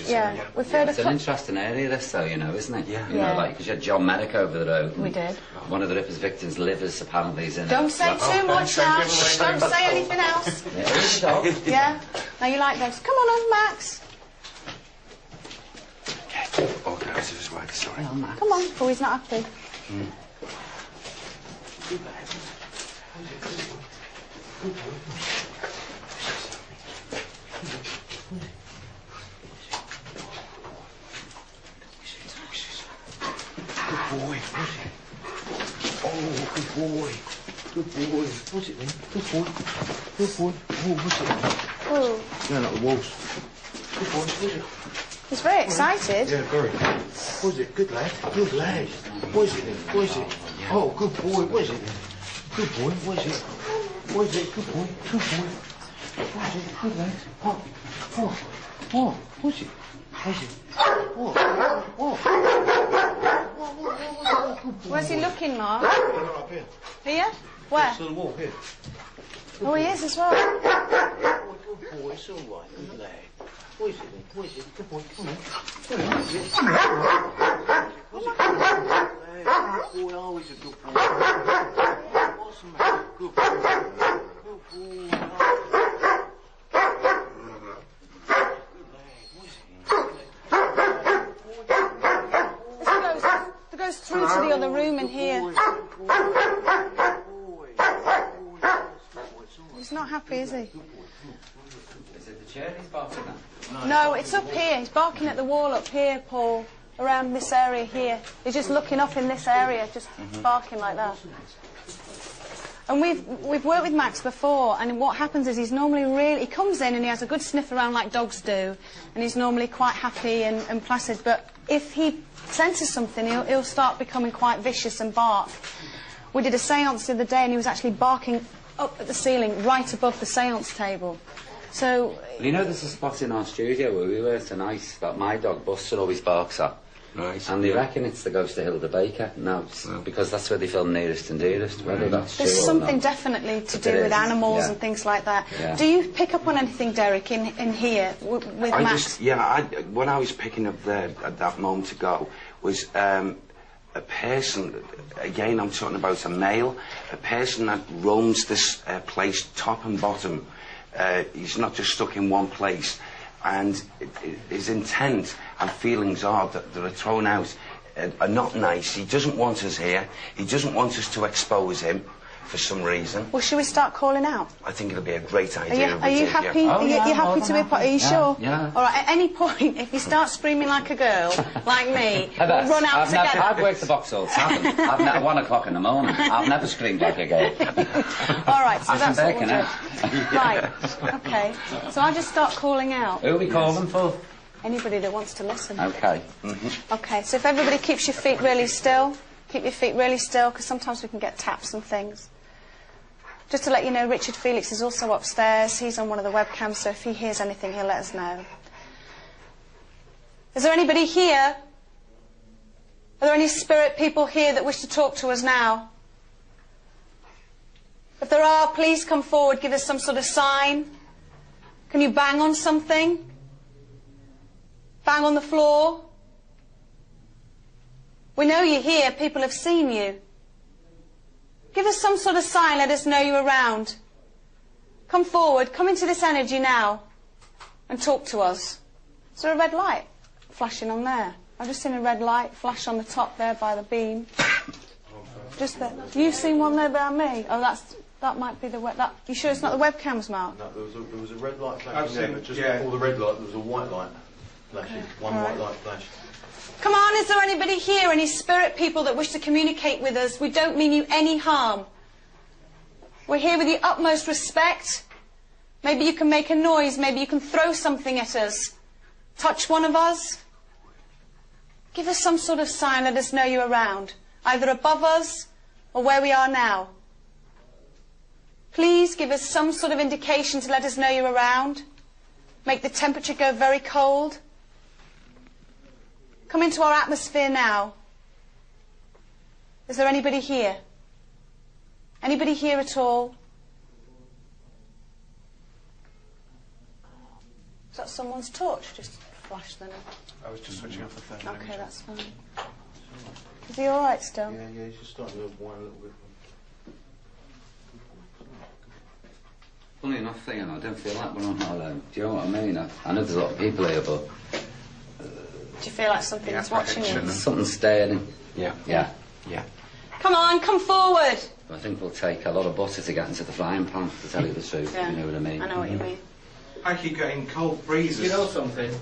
Speaker 4: Yeah, we've heard
Speaker 14: It's
Speaker 4: a
Speaker 14: an interesting area, this, though, you know, isn't it?
Speaker 3: Yeah.
Speaker 14: You know, like, because you had John Merrick over the road.
Speaker 4: We did.
Speaker 14: One of the Ripper's victims' livers apparently is in
Speaker 4: Don't
Speaker 14: it.
Speaker 4: say too much now. Don't say anything else.
Speaker 14: Yeah, there you go.
Speaker 4: Yeah? Now you like those. Come on, Max.
Speaker 3: Organise as well, sorry.
Speaker 4: Come on. Oh, he's not happy.
Speaker 3: Good boy, what's it? Oh, good boy. Good boy. What's it then? Good boy. Good boy. Oh, what's it?
Speaker 4: Oh.
Speaker 3: Going up the walls. Good boy, what's it?
Speaker 4: He's very excited.
Speaker 3: Yeah, very. What's it? Good lad. Good lad. What is it then? What is it? Oh, good boy. What is it then? Good boy. What is it? What is it? Good boy. Good boy. What is it? Good lad. Oh. What's it? What is it? What?
Speaker 4: Where's he looking, Mark?
Speaker 3: Up here.
Speaker 4: Here? Where?
Speaker 3: To the wall, here.
Speaker 4: Oh, he is as well.
Speaker 3: Oh, good boy. It's all right. Good lad. What is it then? What is it? Good boy. Come on. What is it? What's it? Good boy. Always a good boy. What's the matter? Good boy. Good boy.
Speaker 4: It goes through to the other room in here. He's not happy, is he?
Speaker 14: Is it the chair he's barking at?
Speaker 4: No, it's up here. He's barking at the wall up here, Paul. Around this area here. He's just looking up in this area, just barking like that. And we've worked with Max before, and what happens is he comes in and he has a good sniff around like dogs do, and he's normally quite happy and placid, but if he senses something, he'll start becoming quite vicious and bark. We did a séance the other day and he was actually barking up at the ceiling, right above the séance table. So...
Speaker 14: Well, you know, there's a spot in our studio where we were tonight that my dog Buster always barks at.
Speaker 3: Right.
Speaker 14: And they reckon it's the ghost of Hilda Baker. No, it's because that's where they film Nearest and Dearest. Whether that's true
Speaker 4: there's
Speaker 14: or
Speaker 4: something
Speaker 14: not.
Speaker 4: definitely to
Speaker 14: But
Speaker 4: do
Speaker 14: there
Speaker 4: with
Speaker 14: is,
Speaker 4: animals
Speaker 14: yeah.
Speaker 4: and things like that.
Speaker 14: Yeah.
Speaker 4: Do you pick up on anything, Derek, in here with Max?
Speaker 3: What I was picking up there at that moment ago was a person, again I'm talking about a male, a person that roams this place top and bottom. He's not just stuck in one place, and his intent and feelings are that are thrown out are not nice. He doesn't want us here. He doesn't want us to expose him for some reason.
Speaker 4: Well, should we start calling out?
Speaker 3: I think it'll be a great idea.
Speaker 4: Are you happy?
Speaker 14: Oh,
Speaker 4: Are you
Speaker 14: yeah,
Speaker 4: happy to be a part? Are you sure?
Speaker 14: Yeah.
Speaker 4: All right. At any point, if you start screaming like a girl, like me, we'll run out together.
Speaker 14: I've worked the Vauxhall Tavern. I've at 1 o'clock in the morning. I've never screamed like a girl.
Speaker 4: All right. So that's what
Speaker 14: bacon,
Speaker 4: we'll do. Right. Okay. So I just start calling out.
Speaker 14: Who are we calling for?
Speaker 4: Anybody that wants to listen.
Speaker 14: Okay.
Speaker 4: Okay. So if everybody keeps your feet really still, keep your feet really still, because sometimes we can get taps and things. Just to let you know, Richard Felix is also upstairs. He's on one of the webcams, so if he hears anything, he'll let us know. Is there anybody here? Are there any spirit people here that wish to talk to us now? If there are, please come forward, give us some sort of sign. Can you bang on something? Bang on the floor? We know you're here, people have seen you. Give us some sort of sign, let us know you're around. Come forward, come into this energy now and talk to us. Is there a red light flashing on there? I've just seen a red light flash on the top there by the beam. Just there. You've seen one there by me? Oh, That might be the you sure it's not the webcams, Mark?
Speaker 15: No, there was a red light flashing there, but just before the red light, there was a white light flashing.
Speaker 4: Okay.
Speaker 15: One white light flash.
Speaker 4: Come on, is there anybody here, any spirit people that wish to communicate with us? We don't mean you any harm. We're here with the utmost respect. Maybe you can make a noise, maybe you can throw something at us. Touch one of us. Give us some sort of sign, let us know you're around. Either above us or where we are now. Please give us some sort of indication to let us know you're around. Make the temperature go very cold. Come into our atmosphere now. Is there anybody here? Anybody here at all? Is that someone's torch? Just flash them.
Speaker 5: I was just switching off the phone.
Speaker 4: Okay, that's fine. Is he all right still?
Speaker 15: Yeah, he's just starting to whine a little bit.
Speaker 14: Funny enough thing, I don't feel like we're on our own. Do you know what I mean? I know there's a lot of people here, but...
Speaker 4: Do you feel like something's watching you?
Speaker 14: Something's staring.
Speaker 3: Yeah.
Speaker 14: Yeah.
Speaker 3: Yeah.
Speaker 4: Come on, come forward!
Speaker 14: I think we'll take a lot of butter to get into the frying pan, to tell you the truth,
Speaker 4: Yeah.
Speaker 14: you know what I mean?
Speaker 4: I know what you mean.
Speaker 3: I keep getting cold breezes.
Speaker 13: You know something?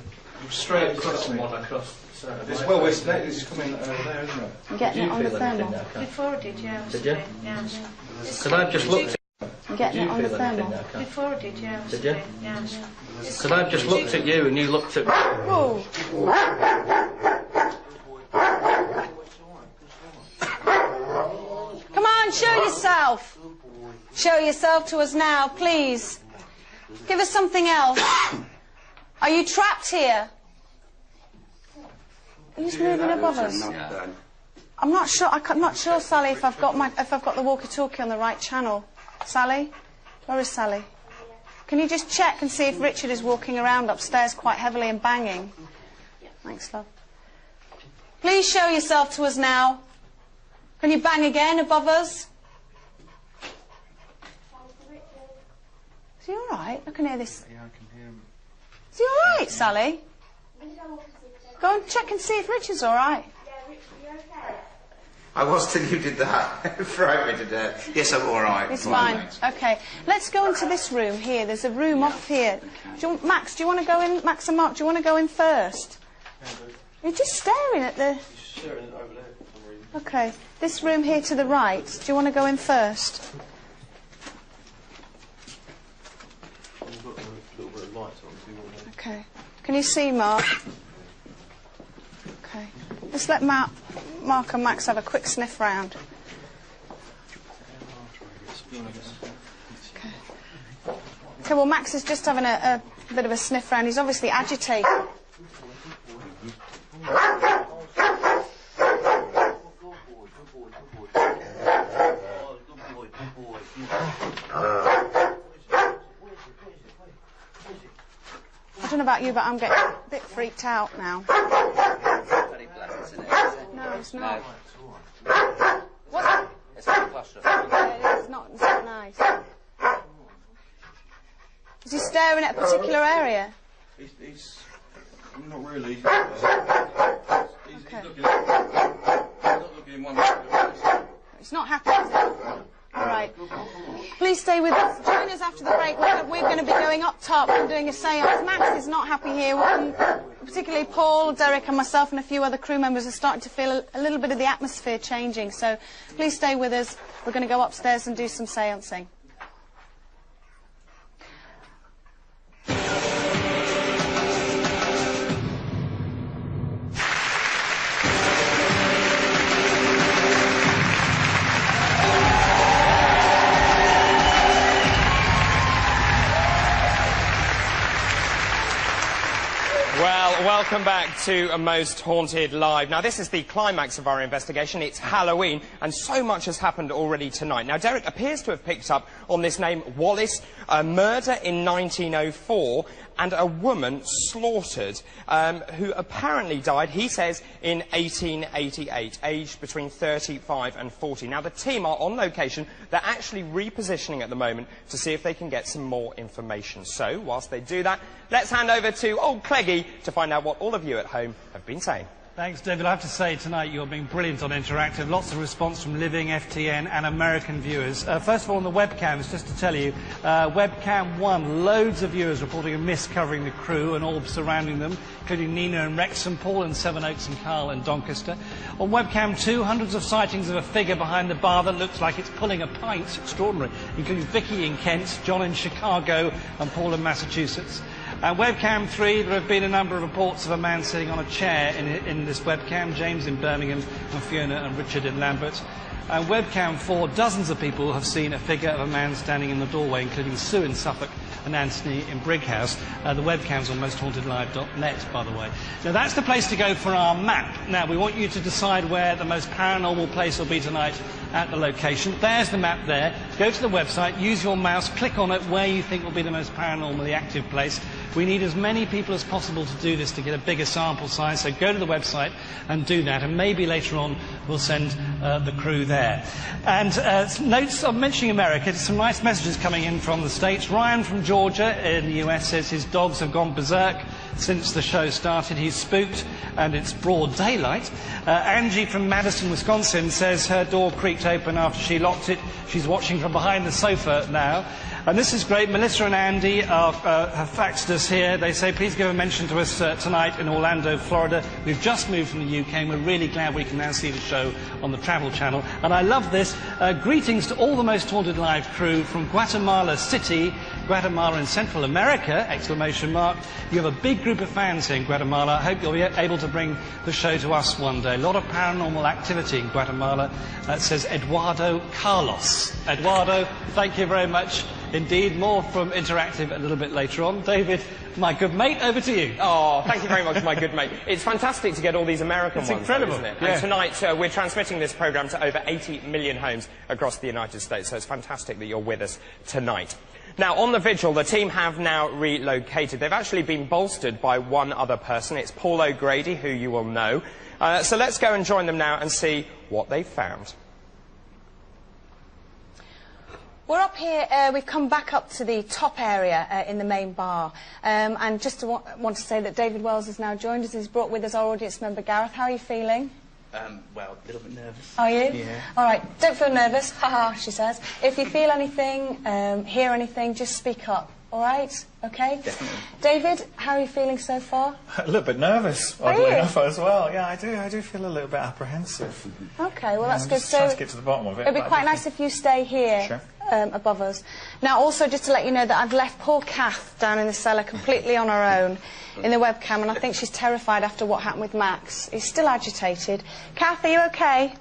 Speaker 3: Straight across me.
Speaker 13: One across.
Speaker 3: Well, this is coming over there, isn't it?
Speaker 4: I'm getting it on the thermal.
Speaker 12: Before it did, yeah.
Speaker 13: Did you?
Speaker 12: Yeah.
Speaker 13: Because I've just looked.
Speaker 4: I'm getting it on the thermal.
Speaker 12: Before it did, yeah.
Speaker 13: Did you?
Speaker 12: Yeah.
Speaker 13: Because I've just looked at you and you looked at.
Speaker 4: Whoa! Come on, show yourself. Show yourself to us now, please. Give us something else. Are you trapped here? Who's moving above us? I'm not sure. I'm not sure, Sally, if I've got the walkie-talkie on the right channel. Sally, where is Sally? Can you just check and see if Richard is walking around upstairs quite heavily and banging? Thanks, love. Please show yourself to us now. Can you bang again above us? Is he all right? I can hear this.
Speaker 5: Yeah, I can hear him.
Speaker 4: Is he all right, Sally? Go and check and see if Richard's all right.
Speaker 3: I was till you did that. Frightened me to death. Yes, I'm all right.
Speaker 4: It's fine. Okay. Let's go into this room here. There's a room off here. Max, do you want to go in? Max and Mark, do you want to go in first? You're just staring at the...
Speaker 15: He's staring over there for some reason.
Speaker 4: Okay. This room here to the right. Do you want to go in first?
Speaker 15: We've got a little bit of light on, so we want to...
Speaker 4: Okay. Can you see, Mark? Okay. Let's let Mark and Max have a quick sniff round. Okay. Okay, well, Max is just having a bit of a sniff round. He's obviously agitated. I don't know about you, but I'm getting a bit freaked out now.
Speaker 14: Very black, isn't it?
Speaker 4: No, it's not.
Speaker 14: No.
Speaker 4: What?
Speaker 14: It's not claustrophobic.
Speaker 4: Yeah, it's not nice. Is he staring at a particular area?
Speaker 15: He's not really. He's
Speaker 4: Okay.
Speaker 15: looking not looking in one direction.
Speaker 4: It's not happy, is it? All right. Please stay with us. Join us after the break. We're going to be going up top and doing a séance. Max is not happy here. Particularly Paul, Derek and myself and a few other crew members are starting to feel a little bit of the atmosphere changing. So please stay with us. We're going to go upstairs and do some séancing.
Speaker 2: Welcome back to A Most Haunted Live. Now, this is the climax of our investigation. It's Halloween, and so much has happened already tonight. Now, Derek appears to have picked up on this name, Wallace, a murder in 1904, and a woman slaughtered, who apparently died, he says, in 1888, aged between 35 and 40. Now, the team are on location. They're actually repositioning at the moment to see if they can get some more information. So, whilst they do that, let's hand over to old Cleggy to find out what all of you at home have been saying.
Speaker 9: Thanks, David. I have to say, tonight you're being brilliant on Interactive. Lots of response from Living, FTN and American viewers. First of all, on the webcams, just to tell you, webcam 1, loads of viewers reporting a mist covering the crew and all surrounding them, including Nina and Wrexham, Paul and Sevenoaks and Carl and Doncaster. On webcam 2, hundreds of sightings of a figure behind the bar that looks like it's pulling a pint. Extraordinary. Including Vicky in Kent, John in Chicago and Paul in Massachusetts. Webcam 3, there have been a number of reports of a man sitting on a chair in this webcam, James in Birmingham and Fiona and Richard in Lambert. Webcam 4, dozens of people have seen a figure of a man standing in the doorway, including Sue in Suffolk and Anthony in Brighouse. The webcam's on mosthauntedlive.net, by the way. Now, that's the place to go for our map. Now, we want you to decide where the most paranormal place will be tonight at the location. There's the map there. Go to the website, use your mouse, click on it where you think will be the most paranormally active place. We need as many people as possible to do this to get a bigger sample size, so go to the website and do that, and maybe later on we'll send the crew there. And notes of mentioning America, some nice messages coming in from the States. Ryan from Georgia in the US says his dogs have gone berserk since the show started. He's spooked and it's broad daylight. Angie from Madison, Wisconsin says her door creaked open after she locked it. She's watching from behind the sofa now. And this is great. Melissa and Andy have faxed us here. They say, please give a mention to us tonight in Orlando, Florida. We've just moved from the UK and we're really glad we can now see the show on the Travel Channel. And I love this. Greetings to all the Most Haunted Live crew from Guatemala City, Guatemala in Central America, exclamation mark. You have a big group of fans here in Guatemala. I hope you'll be able to bring the show to us one day. A lot of paranormal activity in Guatemala, says Eduardo Carlos. Eduardo, thank you very much. Indeed, more from Interactive a little bit later on. David, my good mate, over to you.
Speaker 2: Oh, thank you very much, my good mate. It's fantastic to get all these American
Speaker 9: ones,
Speaker 2: incredible, isn't it?
Speaker 9: Yeah.
Speaker 2: And tonight we're transmitting this programme to over 80 million homes across the United States, so it's fantastic that you're with us tonight. Now, on the vigil, the team have now relocated. They've actually been bolstered by one other person. It's Paul O'Grady, who you will know. So let's go and join them now and see what they've found.
Speaker 4: We're up here, we've come back up to the top area in the main bar. And just to want to say that David Wells has now joined us. He's brought with us our audience member, Gareth. How are you feeling?
Speaker 16: Well, a little bit nervous.
Speaker 4: Are you?
Speaker 16: Yeah.
Speaker 4: All right, don't feel nervous. Haha, she says. If you feel anything, hear anything, just speak up. All right? Okay?
Speaker 16: Definitely.
Speaker 4: David, how are you feeling so far?
Speaker 6: A little bit nervous, oddly enough, as well. Yeah, I do feel a little bit apprehensive.
Speaker 4: Okay, well, that's
Speaker 6: I'm
Speaker 4: good.
Speaker 6: just trying to get to the bottom of it.
Speaker 4: It'd be quite nice if you stay here.
Speaker 6: Sure.
Speaker 4: Above us. Now, also, just to let you know that I've left poor Kath down in the cellar completely on her own in the webcam, and I think she's terrified after what happened with Max. He's still agitated. Kath, are you okay?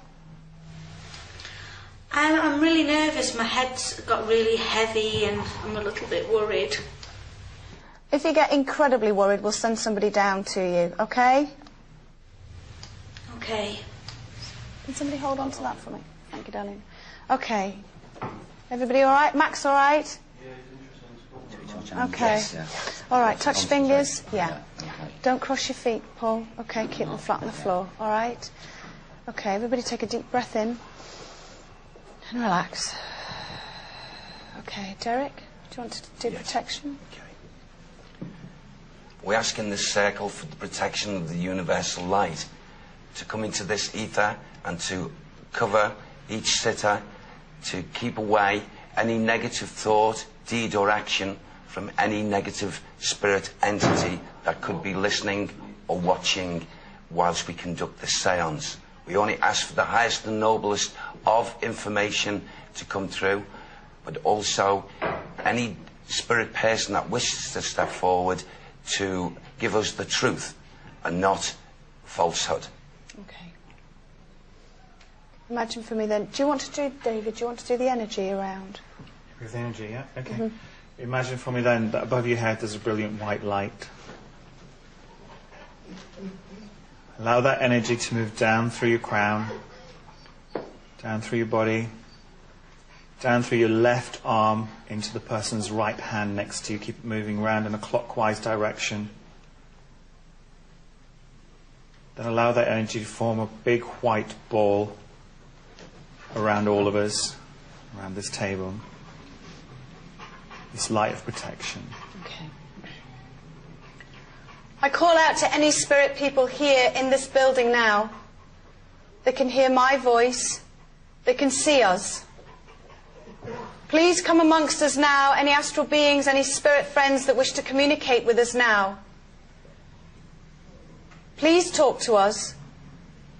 Speaker 12: I'm really nervous. My head's got really heavy and I'm a little bit worried.
Speaker 4: If you get incredibly worried, we'll send somebody down to you, okay?
Speaker 12: Okay.
Speaker 4: Can somebody hold on to that for me? Thank you, darling. Okay. Everybody all right? Max all right? Okay.
Speaker 14: Yes, yeah.
Speaker 4: All right, touch fingers. Yeah.
Speaker 14: Okay.
Speaker 4: Don't cross your feet, Paul. Okay, keep them flat on the floor. All right? Okay, everybody take a deep breath in. And relax. Okay, Derek, do you want to do protection?
Speaker 3: We ask in this circle for the protection of the universal light to come into this ether and to cover each sitter, to keep away any negative thought, deed or action from any negative spirit entity that could be listening or watching whilst we conduct this seance. We only ask for the highest and noblest of information to come through, but also any spirit person that wishes to step forward to give us the truth and not falsehood.
Speaker 4: Okay. Imagine for me then, do you want to do, David, do you want to do the energy around?
Speaker 6: With energy, yeah? Okay. Imagine for me then that above your head there's a brilliant white light. Allow that energy to move down through your crown, down through your body, down through your left arm into the person's right hand next to you. Keep it moving around in a clockwise direction. Then allow that energy to form a big white ball around all of us, around this table. This light of protection.
Speaker 4: Okay. I call out to any spirit people here in this building now that can hear my voice, that can see us. Please come amongst us now, any astral beings, any spirit friends that wish to communicate with us now. Please talk to us.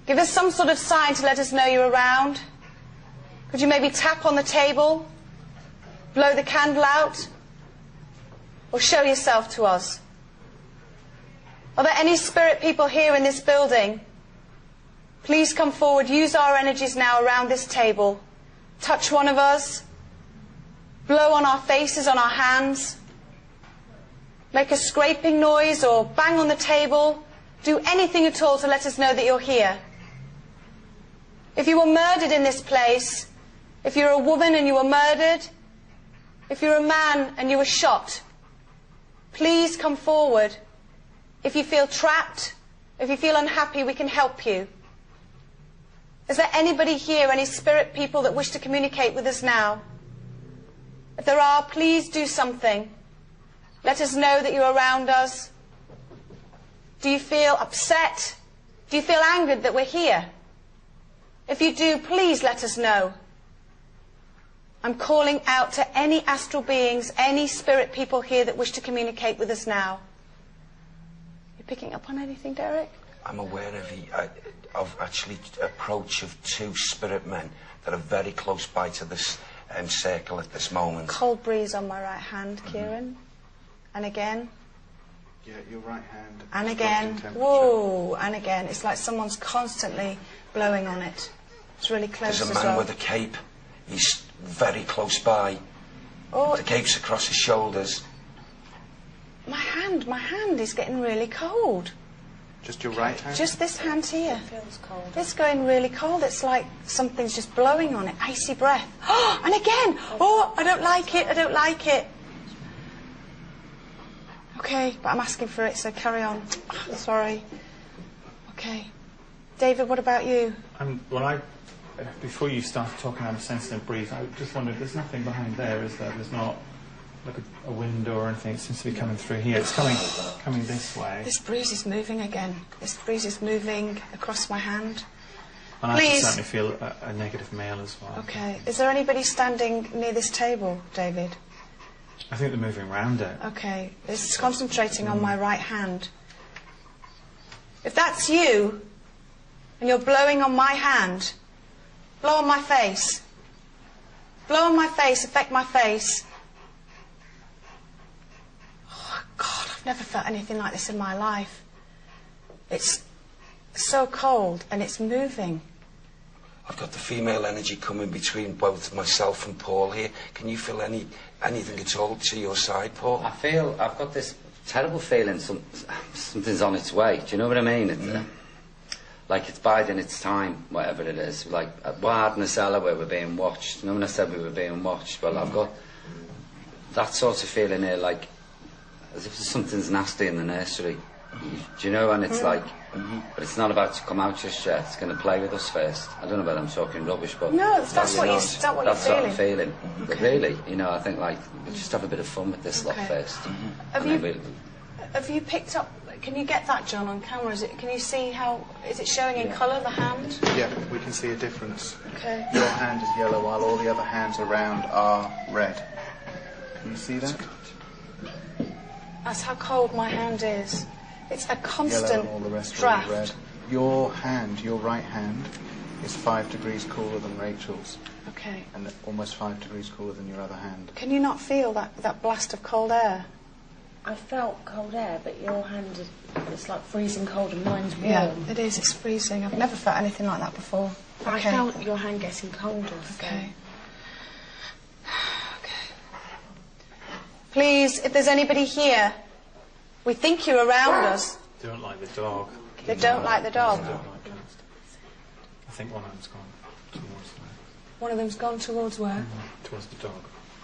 Speaker 4: Give us some sort of sign to let us know you're around. Could you maybe tap on the table, blow the candle out, or show yourself to us? Are there any spirit people here in this building? Please come forward, use our energies now around this table. Touch one of us. Blow on our faces, on our hands. Make a scraping noise or bang on the table. Do anything at all to let us know that you're here. If you were murdered in this place, if you're a woman and you were murdered, if you're a man and you were shot, please come forward. If you feel trapped, if you feel unhappy, we can help you. Is there anybody here, any spirit people that wish to communicate with us now? If there are, please do something. Let us know that you're around us. Do you feel upset? Do you feel angered that we're here? If you do, please let us know. I'm calling out to any astral beings, any spirit people here that wish to communicate with us now. You picking up on anything, Derek?
Speaker 3: I'm aware of actually approach of two spirit men that are very close by to this circle at this moment.
Speaker 4: Cold breeze on my right hand, Kieran. And again.
Speaker 5: Yeah, your right hand.
Speaker 4: And again. Whoa, and again. It's like someone's constantly blowing on it. It's really close
Speaker 3: There's a
Speaker 4: as
Speaker 3: man
Speaker 4: well.
Speaker 3: with a cape. He's very close by.
Speaker 4: Oh,
Speaker 3: the cape's across his shoulders.
Speaker 4: my hand is getting really cold.
Speaker 5: Just your right hand?
Speaker 4: Just this hand here.
Speaker 12: It feels cold.
Speaker 4: It's going really cold. It's like something's just blowing on it. Icy breath. Oh, and again. Oh, I don't like it. I don't like it. Okay, but I'm asking for it, so carry on. Oh, sorry. Okay. David, what about you?
Speaker 6: Before you started talking, I was sensing a breeze. I just wondered, there's nothing behind there, is there? There's not like a window or anything. It seems to be coming through here. It's coming this way.
Speaker 4: This breeze is moving again. This breeze is moving across my hand.
Speaker 6: And
Speaker 4: Please.
Speaker 6: I can certainly feel a negative male as well.
Speaker 4: Okay. Is there anybody standing near this table, David?
Speaker 6: I think they're moving around it.
Speaker 4: Okay. It's concentrating on my right hand. If that's you, and you're blowing on my hand, blow on my face. Blow on my face, affect my face. Oh, God, I've never felt anything like this in my life. It's so cold, and it's moving.
Speaker 3: I've got the female energy coming between both myself and Paul here. Can you feel anything at all to your side, Paul?
Speaker 14: I've got this terrible feeling something's on its way. Do you know what I mean? It's, like it's biding its time, whatever it is. Like we're hard in the cellar where we're being watched. You know when I said we were being watched? Well, I've got that sort of feeling here, like as if something's nasty in the nursery. Do you know? And it's like, but it's not about to come out just yet. It's going to play with us first. I don't know whether I'm talking rubbish, but
Speaker 4: no, that's what you're feeling.
Speaker 14: That's what I'm feeling. But really, you know, I think like we'll just have a bit of fun with this lot first.
Speaker 4: Have you picked up? Can you get that, John, on camera? Can you see how? Is it showing in colour, the hand?
Speaker 5: Yeah, we can see a difference.
Speaker 4: Okay.
Speaker 5: Your hand is yellow while all the other hands around are red. Can you see that?
Speaker 4: That's how cold my hand is. It's a constant
Speaker 5: Yellow and all the rest
Speaker 4: draft.
Speaker 5: are red. Your hand, your right hand, is 5 degrees cooler than Rachel's.
Speaker 4: Okay.
Speaker 5: And almost 5 degrees cooler than your other hand.
Speaker 4: Can you not feel that blast of cold air?
Speaker 12: I felt cold air, but your hand is it's like freezing cold and mine's warm.
Speaker 4: Yeah, it is. It's freezing. I've never felt anything like that before.
Speaker 12: I felt your hand getting colder.
Speaker 4: Okay. Okay. Please, if there's anybody here, we think you're around us.
Speaker 6: They don't like the dog.
Speaker 4: They don't like the dog.
Speaker 6: I think one of them's gone towards there.
Speaker 4: One of them's gone towards where?
Speaker 6: Towards the dog.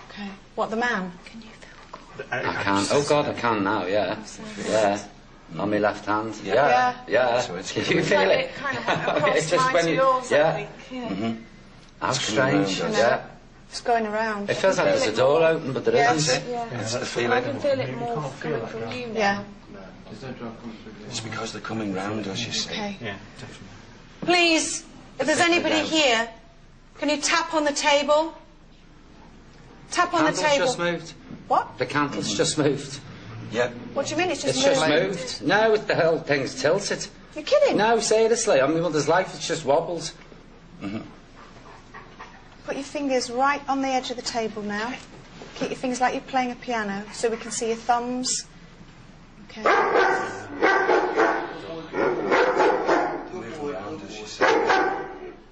Speaker 4: Okay. What, the man?
Speaker 12: Can you feel
Speaker 14: I can. Oh God, I can now. Yeah, yeah. On my left hand. Yeah, yeah. Can you feel it?
Speaker 12: It kind of went across
Speaker 14: It's just
Speaker 12: mine
Speaker 14: when
Speaker 12: to
Speaker 14: you.
Speaker 12: yours,
Speaker 14: Yeah.
Speaker 12: I think. Yeah.
Speaker 14: How strange. Yeah.
Speaker 4: It's going around.
Speaker 14: It feels like there's a door open, but there isn't.
Speaker 12: Yeah.
Speaker 3: That's the
Speaker 12: I
Speaker 3: feeling.
Speaker 12: can feel it more coming from you now.
Speaker 4: Yeah.
Speaker 3: It's because they're coming round us, you see.
Speaker 4: Okay.
Speaker 6: Yeah, definitely.
Speaker 4: Please, if there's anybody here, can you tap on the table? Tap on the
Speaker 14: Candle's
Speaker 4: table.
Speaker 14: just moved.
Speaker 4: What?
Speaker 14: The candle's just moved.
Speaker 3: Yep.
Speaker 4: What do you mean? It's just
Speaker 14: It's
Speaker 4: moved?
Speaker 14: just moved. No, the whole thing's tilted.
Speaker 4: You're kidding?
Speaker 14: No, seriously. I mean, well, there's life, it's just wobbles.
Speaker 4: Put your fingers right on the edge of the table now. Keep your fingers like you're playing a piano so we can see your thumbs. Okay.
Speaker 3: Move around us, you see.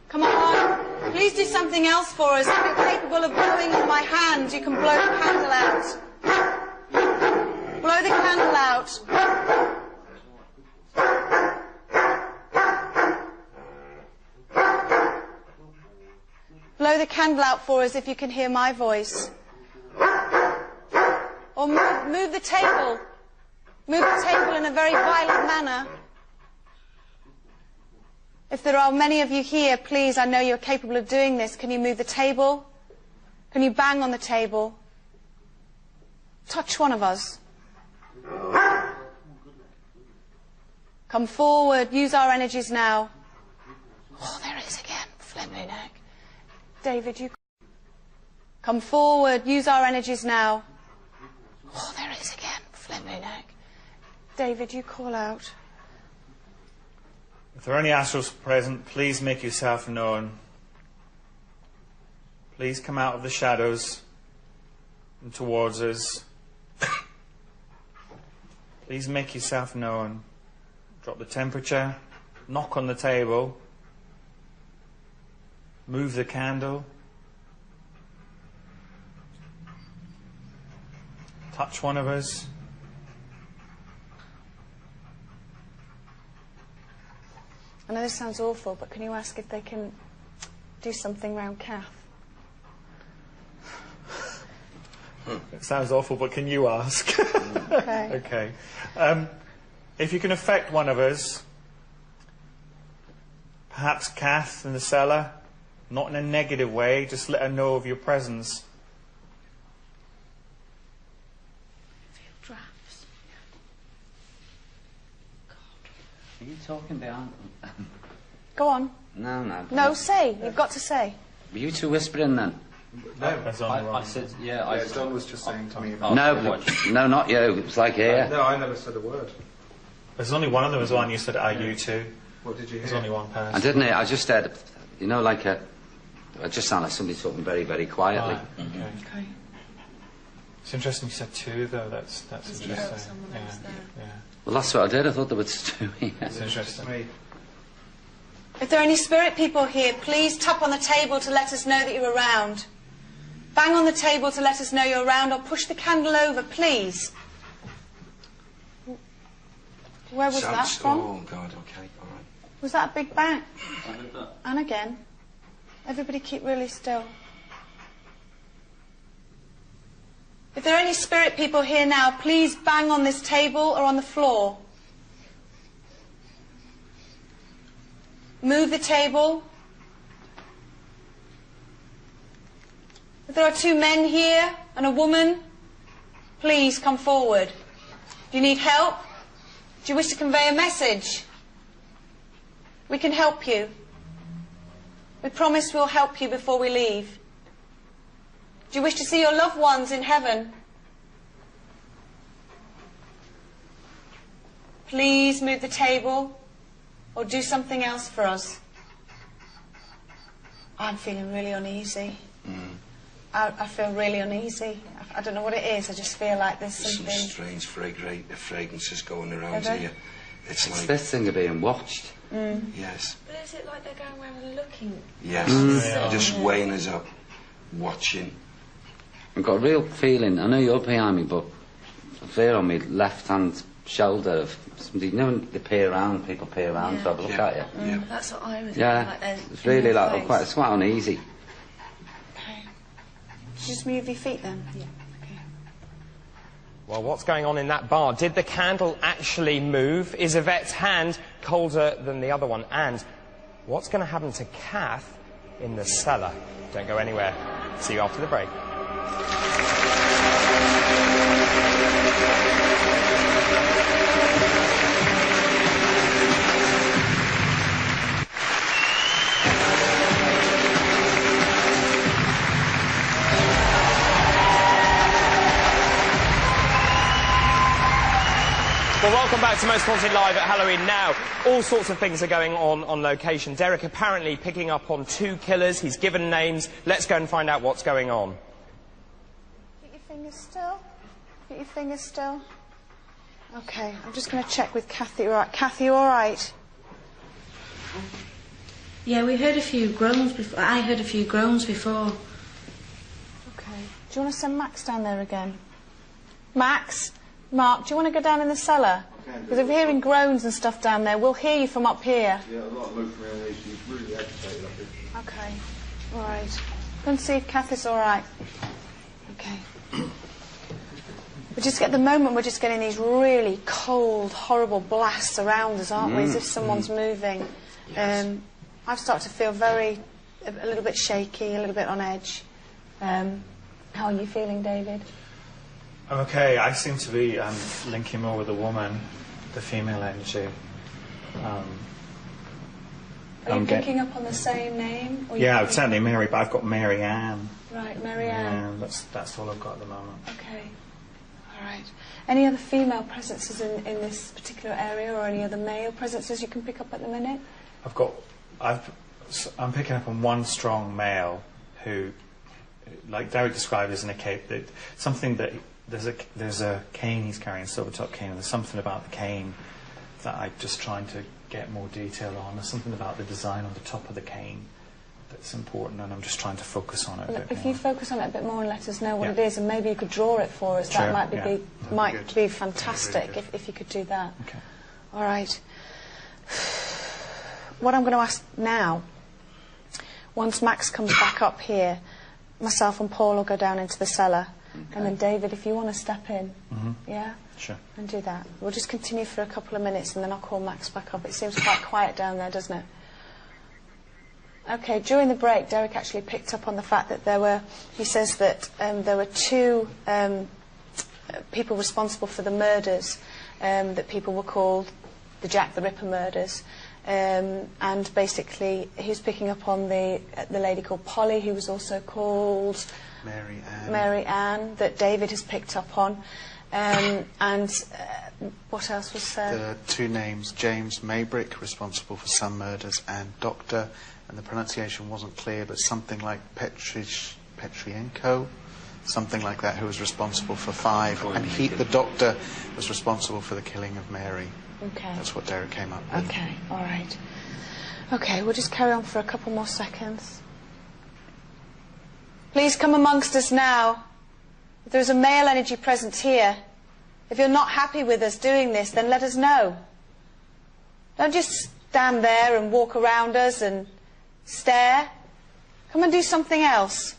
Speaker 4: Come on. Please do something else for us. If you're capable of blowing on my hand, you can blow the candle out. Blow the candle out. Blow the candle out for us if you can hear my voice. Or move the table. Move the table in a very violent manner. If there are many of you here, please, I know you're capable of doing this. Can you move the table? Can you bang on the table? Touch one of us. Come forward. Use our energies now. Oh, there it is again. Flipping heck. David, you... Come forward. Use our energies now. Oh, there it is again. Flipping heck. David, you call out.
Speaker 6: If there are any astrals present, please make yourself known. Please come out of the shadows and towards us. Please make yourself known. Drop the temperature. Knock on the table. Move the candle. Touch one of us.
Speaker 4: I know this sounds awful, but can you ask if they can do something round Kath?
Speaker 6: It sounds awful, but can you ask?
Speaker 4: Okay.
Speaker 6: Okay. If you can affect one of us, perhaps Kath in the cellar, not in a negative way, just let her know of your presence.
Speaker 14: Drafts. Are you talking behind?
Speaker 4: Go on.
Speaker 14: No.
Speaker 4: No, say. You've got to say.
Speaker 14: Were you two whispering then?
Speaker 15: No,
Speaker 6: That's on the
Speaker 15: I
Speaker 6: wrong.
Speaker 15: said, Don was just saying to me about...
Speaker 14: No, no, not you. It was like here.
Speaker 15: No, I never said a word.
Speaker 6: There's only one of them, was one you said, are you two?
Speaker 15: What did you hear?
Speaker 6: There's only one person.
Speaker 14: I didn't hear. I just heard, you know, like a... It just sounded like somebody talking very, very quietly.
Speaker 6: Ah, okay. It's interesting you said two, though. That's interesting. Yeah.
Speaker 14: Well, that's what I did. I thought there was two here.
Speaker 6: It's interesting.
Speaker 4: If there are any spirit people here, please tap on the table to let us know that you're around. Bang on the table to let us know you're around, or push the candle over, please. Where was that from?
Speaker 3: Oh, God, okay, all right.
Speaker 4: Was that a big bang? And again. Everybody keep really still. If there are any spirit people here now, please bang on this table or on the floor. Move the table. If there are two men here and a woman, please come forward. Do you need help? Do you wish to convey a message? We can help you. We promise we'll help you before we leave. Do you wish to see your loved ones in heaven? Please move the table or do something else for us. I'm feeling really uneasy. I feel really uneasy. I don't know what it is. I just feel like there's something...
Speaker 3: Some strange fragrances going around here. It's like...
Speaker 14: this thing of being watched.
Speaker 3: Yes.
Speaker 12: But is it like they're going around looking?
Speaker 3: Yes. Just weighing us up, watching.
Speaker 14: I've got a real feeling, I know you're behind me, but I feel on my left-hand shoulder of somebody, you know when they peer around, people peer around to have a look at you?
Speaker 3: Yeah.
Speaker 12: That's what I was
Speaker 14: Yeah,
Speaker 12: like.
Speaker 14: it's really like, it's quite uneasy.
Speaker 4: Okay. Just move your feet then. Yeah. Okay.
Speaker 2: Well, what's going on in that bar? Did the candle actually move? Is Yvette's hand colder than the other one? And what's going to happen to Kath in the cellar? Don't go anywhere. See you after the break. Welcome back to Most Haunted Live at Halloween. Now, all sorts of things are going on location. Derek apparently picking up on 2 killers. He's given names. Let's go and find out what's going on.
Speaker 4: Keep your fingers still. Keep your fingers still. Okay, I'm just going to check with Kathy. Right, Kathy, you all right?
Speaker 12: Yeah, we heard a few groans before. I heard a few groans before.
Speaker 4: Okay. Do you want to send Max down there again? Max? Mark, do you want to go down in the cellar? Because if we're hearing groans and stuff down there, we'll hear you from up here.
Speaker 15: Yeah, a lot of movement around here. She's really agitated up here.
Speaker 4: Okay. All right. Go and see if Kathy's all right. Okay. At the moment, we're just getting these really cold, horrible blasts around us, aren't we? As if someone's moving.
Speaker 14: Yes.
Speaker 4: I've started to feel a little bit shaky, a little bit on edge. How are you feeling, David?
Speaker 6: I'm okay. I seem to be linking more with the woman, the female energy.
Speaker 4: Are you picking up on the same name? Or
Speaker 6: Yeah, certainly Mary, but I've got Mary Ann.
Speaker 4: Right, Mary Ann.
Speaker 6: Yeah, that's all I've got at the moment.
Speaker 4: Okay. All right. Any other female presences in this particular area, or any other male presences you can pick up at the minute?
Speaker 6: I'm picking up on one strong male who, like Derek described as in a cape, that something that there's a cane he's carrying, a silver top cane, and there's something about the cane that I'm just trying to get more detail on. There's something about the design on the top of the cane that's important, and I'm just trying to focus on it a bit
Speaker 4: If
Speaker 6: more.
Speaker 4: you focus on it a bit more and let us know what it is, and maybe you could draw it for us,
Speaker 6: Sure,
Speaker 4: that might
Speaker 6: yeah.
Speaker 4: be fantastic if you could do that.
Speaker 6: Okay.
Speaker 4: All right. What I'm going to ask now, once Max comes back up here, myself and Paul will go down into the cellar. Okay. And then David, if you want to step in, yeah?
Speaker 6: Sure.
Speaker 4: And do that. We'll just continue for a couple of minutes and then I'll call Max back up. It seems quite quiet down there, doesn't it? Okay, during the break, Derek actually picked up on the fact that he says that there were 2 people responsible for the murders, that people were called the Jack the Ripper murders. And basically, he was picking up on the lady called Polly, who was also called Mary Ann, that David has picked up on. What else was said?
Speaker 5: The 2 names, James Maybrick, responsible for some murders, and Doctor, and the pronunciation wasn't clear, but something like Petrienko, something like that, who was responsible for 5. And the Doctor was responsible for the killing of Mary.
Speaker 4: Okay.
Speaker 5: That's what Derek came up with.
Speaker 4: Okay, all right. Okay, we'll just carry on for a couple more seconds. Please come amongst us now. If there's a male energy present here, if you're not happy with us doing this, then let us know. Don't just stand there and walk around us and stare. Come and do something else.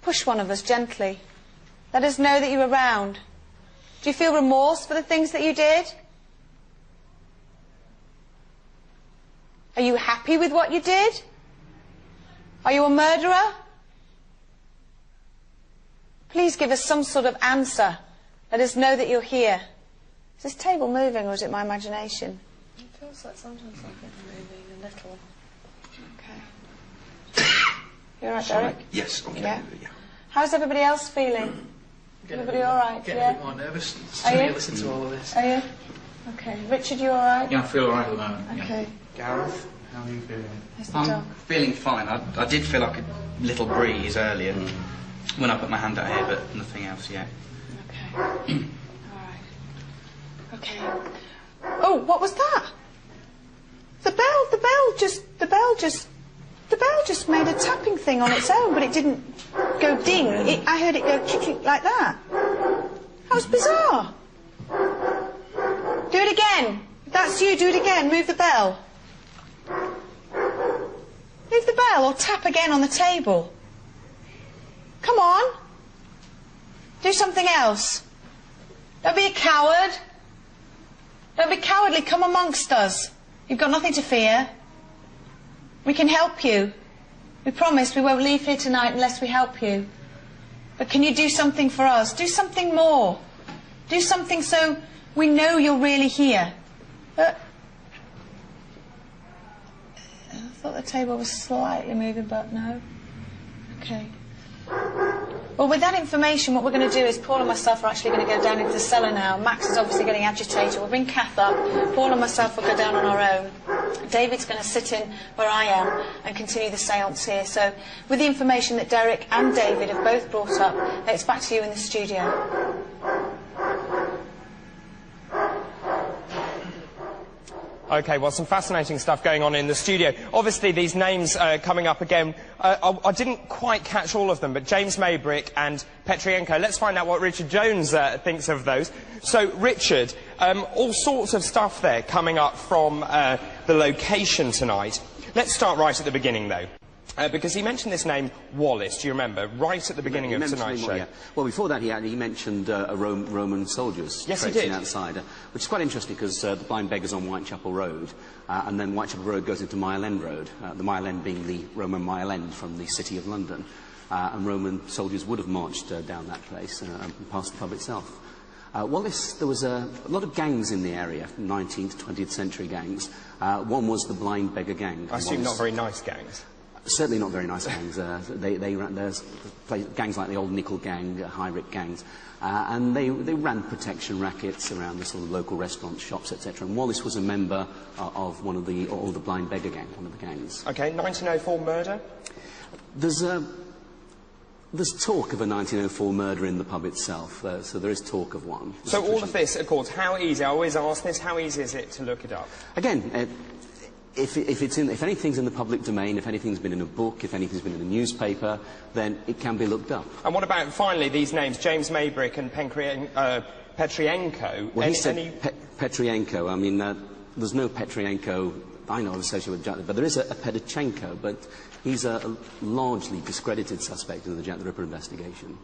Speaker 4: Push one of us gently. Let us know that you're around. Do you feel remorse for the things that you did? Are you happy with what you did? Are you a murderer? Please give us some sort of answer. Let us know that you're here. Is this table moving, or is it my imagination? It feels like sometimes like it's moving a little. Okay. You all right, Derek?
Speaker 3: Yes, okay.
Speaker 4: Yeah. How's everybody else feeling? Everybody all right?
Speaker 16: Getting a bit more nervous to listen to all of this.
Speaker 4: Are you? Okay. Richard, you all right?
Speaker 16: Yeah, I feel all right at the moment.
Speaker 4: Okay.
Speaker 5: Gareth, how are you feeling?
Speaker 4: How's the
Speaker 16: I'm
Speaker 4: dog?
Speaker 16: feeling fine. I did feel like a little breeze earlier when I put my hand out here, but nothing else yet.
Speaker 4: Okay. All right. Okay. Oh, what was that? The bell just made a tapping thing on its own, but it didn't go ding. I heard it go click like that. That was bizarre. Do it again. If that's you, do it again. Move the bell. Move the bell or tap again on the table. Come on. Do something else. Don't be a coward. Don't be cowardly. Come amongst us. You've got nothing to fear. We can help you. We promise we won't leave here tonight unless we help you. But can you do something for us? Do something more. Do something so we know you're really here. I thought the table was slightly moving, but no. Okay. Well, with that information, what we're going to do is Paul and myself are actually going to go down into the cellar now. Max is obviously getting agitated. We'll bring Kath up. Paul and myself will go down on our own. David's going to sit in where I am and continue the séance here. So, with the information that Derek and David have both brought up, it's back to you in the studio.
Speaker 2: OK, well, some fascinating stuff going on in the studio. Obviously, these names coming up again, I didn't quite catch all of them, but James Maybrick and Petrienko. Let's find out what Richard Jones thinks of those. So, Richard, all sorts of stuff there coming up from the location tonight. Let's start right at the beginning, though. Because he mentioned this name, Wallace, do you remember, right at the beginning of tonight's show?
Speaker 8: Yeah. Well, before that, he mentioned Roman soldiers traipsing outside, which is quite interesting because the Blind Beggar's on Whitechapel Road, and then Whitechapel Road goes into Mile End Road, the Mile End being the Roman Mile End from the City of London, and Roman soldiers would have marched down that place and past the pub itself. Wallace, there was a lot of gangs in the area, 19th to 20th century gangs. One was the Blind Beggar Gang.
Speaker 2: I assume not very nice gangs.
Speaker 8: Certainly not very nice gangs. There's gangs like the Old Nickel Gang, High Rick gangs, and they ran protection rackets around the sort of local restaurants, shops, etc. And Wallace was a member of one of the Blind Beggar Gang, one of the gangs.
Speaker 2: OK, 1904 murder?
Speaker 8: There's talk of a 1904 murder in the pub itself, so there is talk of one.
Speaker 2: So all of this, of course, how easy, I always ask this, how easy is it to look it up?
Speaker 8: Again, if anything's in the public domain, if anything's been in a book, if anything's been in a newspaper, then it can be looked up.
Speaker 2: And what about, finally, these names, James Maybrick and Petrienko?
Speaker 8: Well, he said Petrienko. I mean, there's no Petrienko I know associated with Jack, but there is a Pedichenko, but he's a largely discredited suspect in the Jack the Ripper investigation.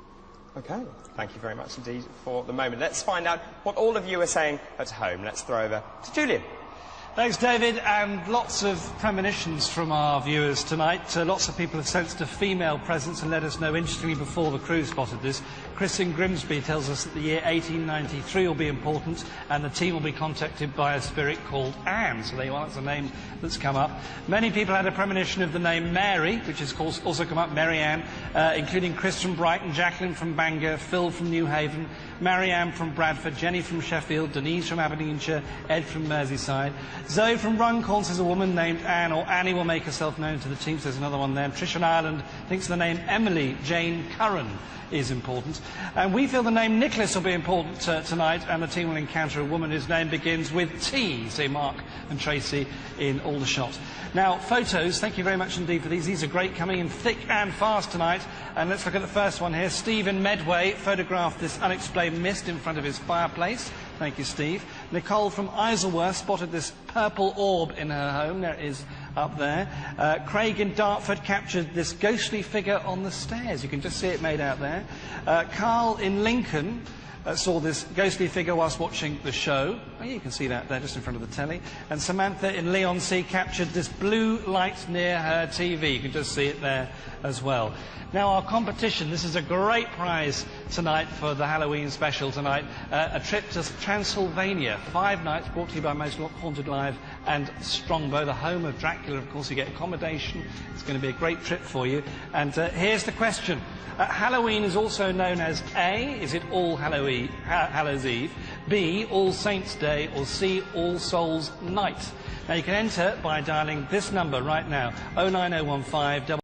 Speaker 2: OK, thank you very much indeed for the moment. Let's find out what all of you are saying at home. Let's throw over to Julian.
Speaker 9: Thanks, David, and lots of premonitions from our viewers tonight. Lots of people have sensed a female presence and let us know, interestingly, before the crew spotted this. Chris in Grimsby tells us that the year 1893 will be important and the team will be contacted by a spirit called Anne. So there you are, that's a name that's come up. Many people had a premonition of the name Mary, which has also come up, Mary Ann, including Chris from Brighton, Jacqueline from Bangor, Phil from New Haven, Mary Ann from Bradford, Jenny from Sheffield, Denise from Aberdeenshire, Ed from Merseyside. Zoe from Runcorn says a woman named Anne, or Annie will make herself known to the team. There's another one there. Trish in Ireland thinks the name Emily Jane Curran is important. And we feel the name Nicholas will be important tonight, and the team will encounter a woman whose name begins with T, say Mark and Tracy in Aldershot. Now, photos, thank you very much indeed for these. These are great, coming in thick and fast tonight. And let's look at the first one here. Steve in Medway photographed this unexplained mist in front of his fireplace. Thank you, Steve. Nicole from Isleworth spotted this purple orb in her home. There it is up there. Craig in Dartford captured this ghostly figure on the stairs. You can just see it made out there. Carl in Lincoln saw this ghostly figure whilst watching the show. Oh, you can see that there just in front of the telly. And Samantha in Leigh-on-Sea captured this blue light near her TV. You can just see it there as well. Now, our competition, this is a great prize tonight for the Halloween special tonight. A trip to Transylvania, 5 nights, brought to you by Most Haunted Live and Strongbow, the home of Dracula. Of course, you get accommodation. It's going to be a great trip for you. And here's the question. Halloween is also known as A, is it All Hallows Eve, B, All Saints Day, or C, All Souls Night? Now, you can enter by dialling this number right now, 09015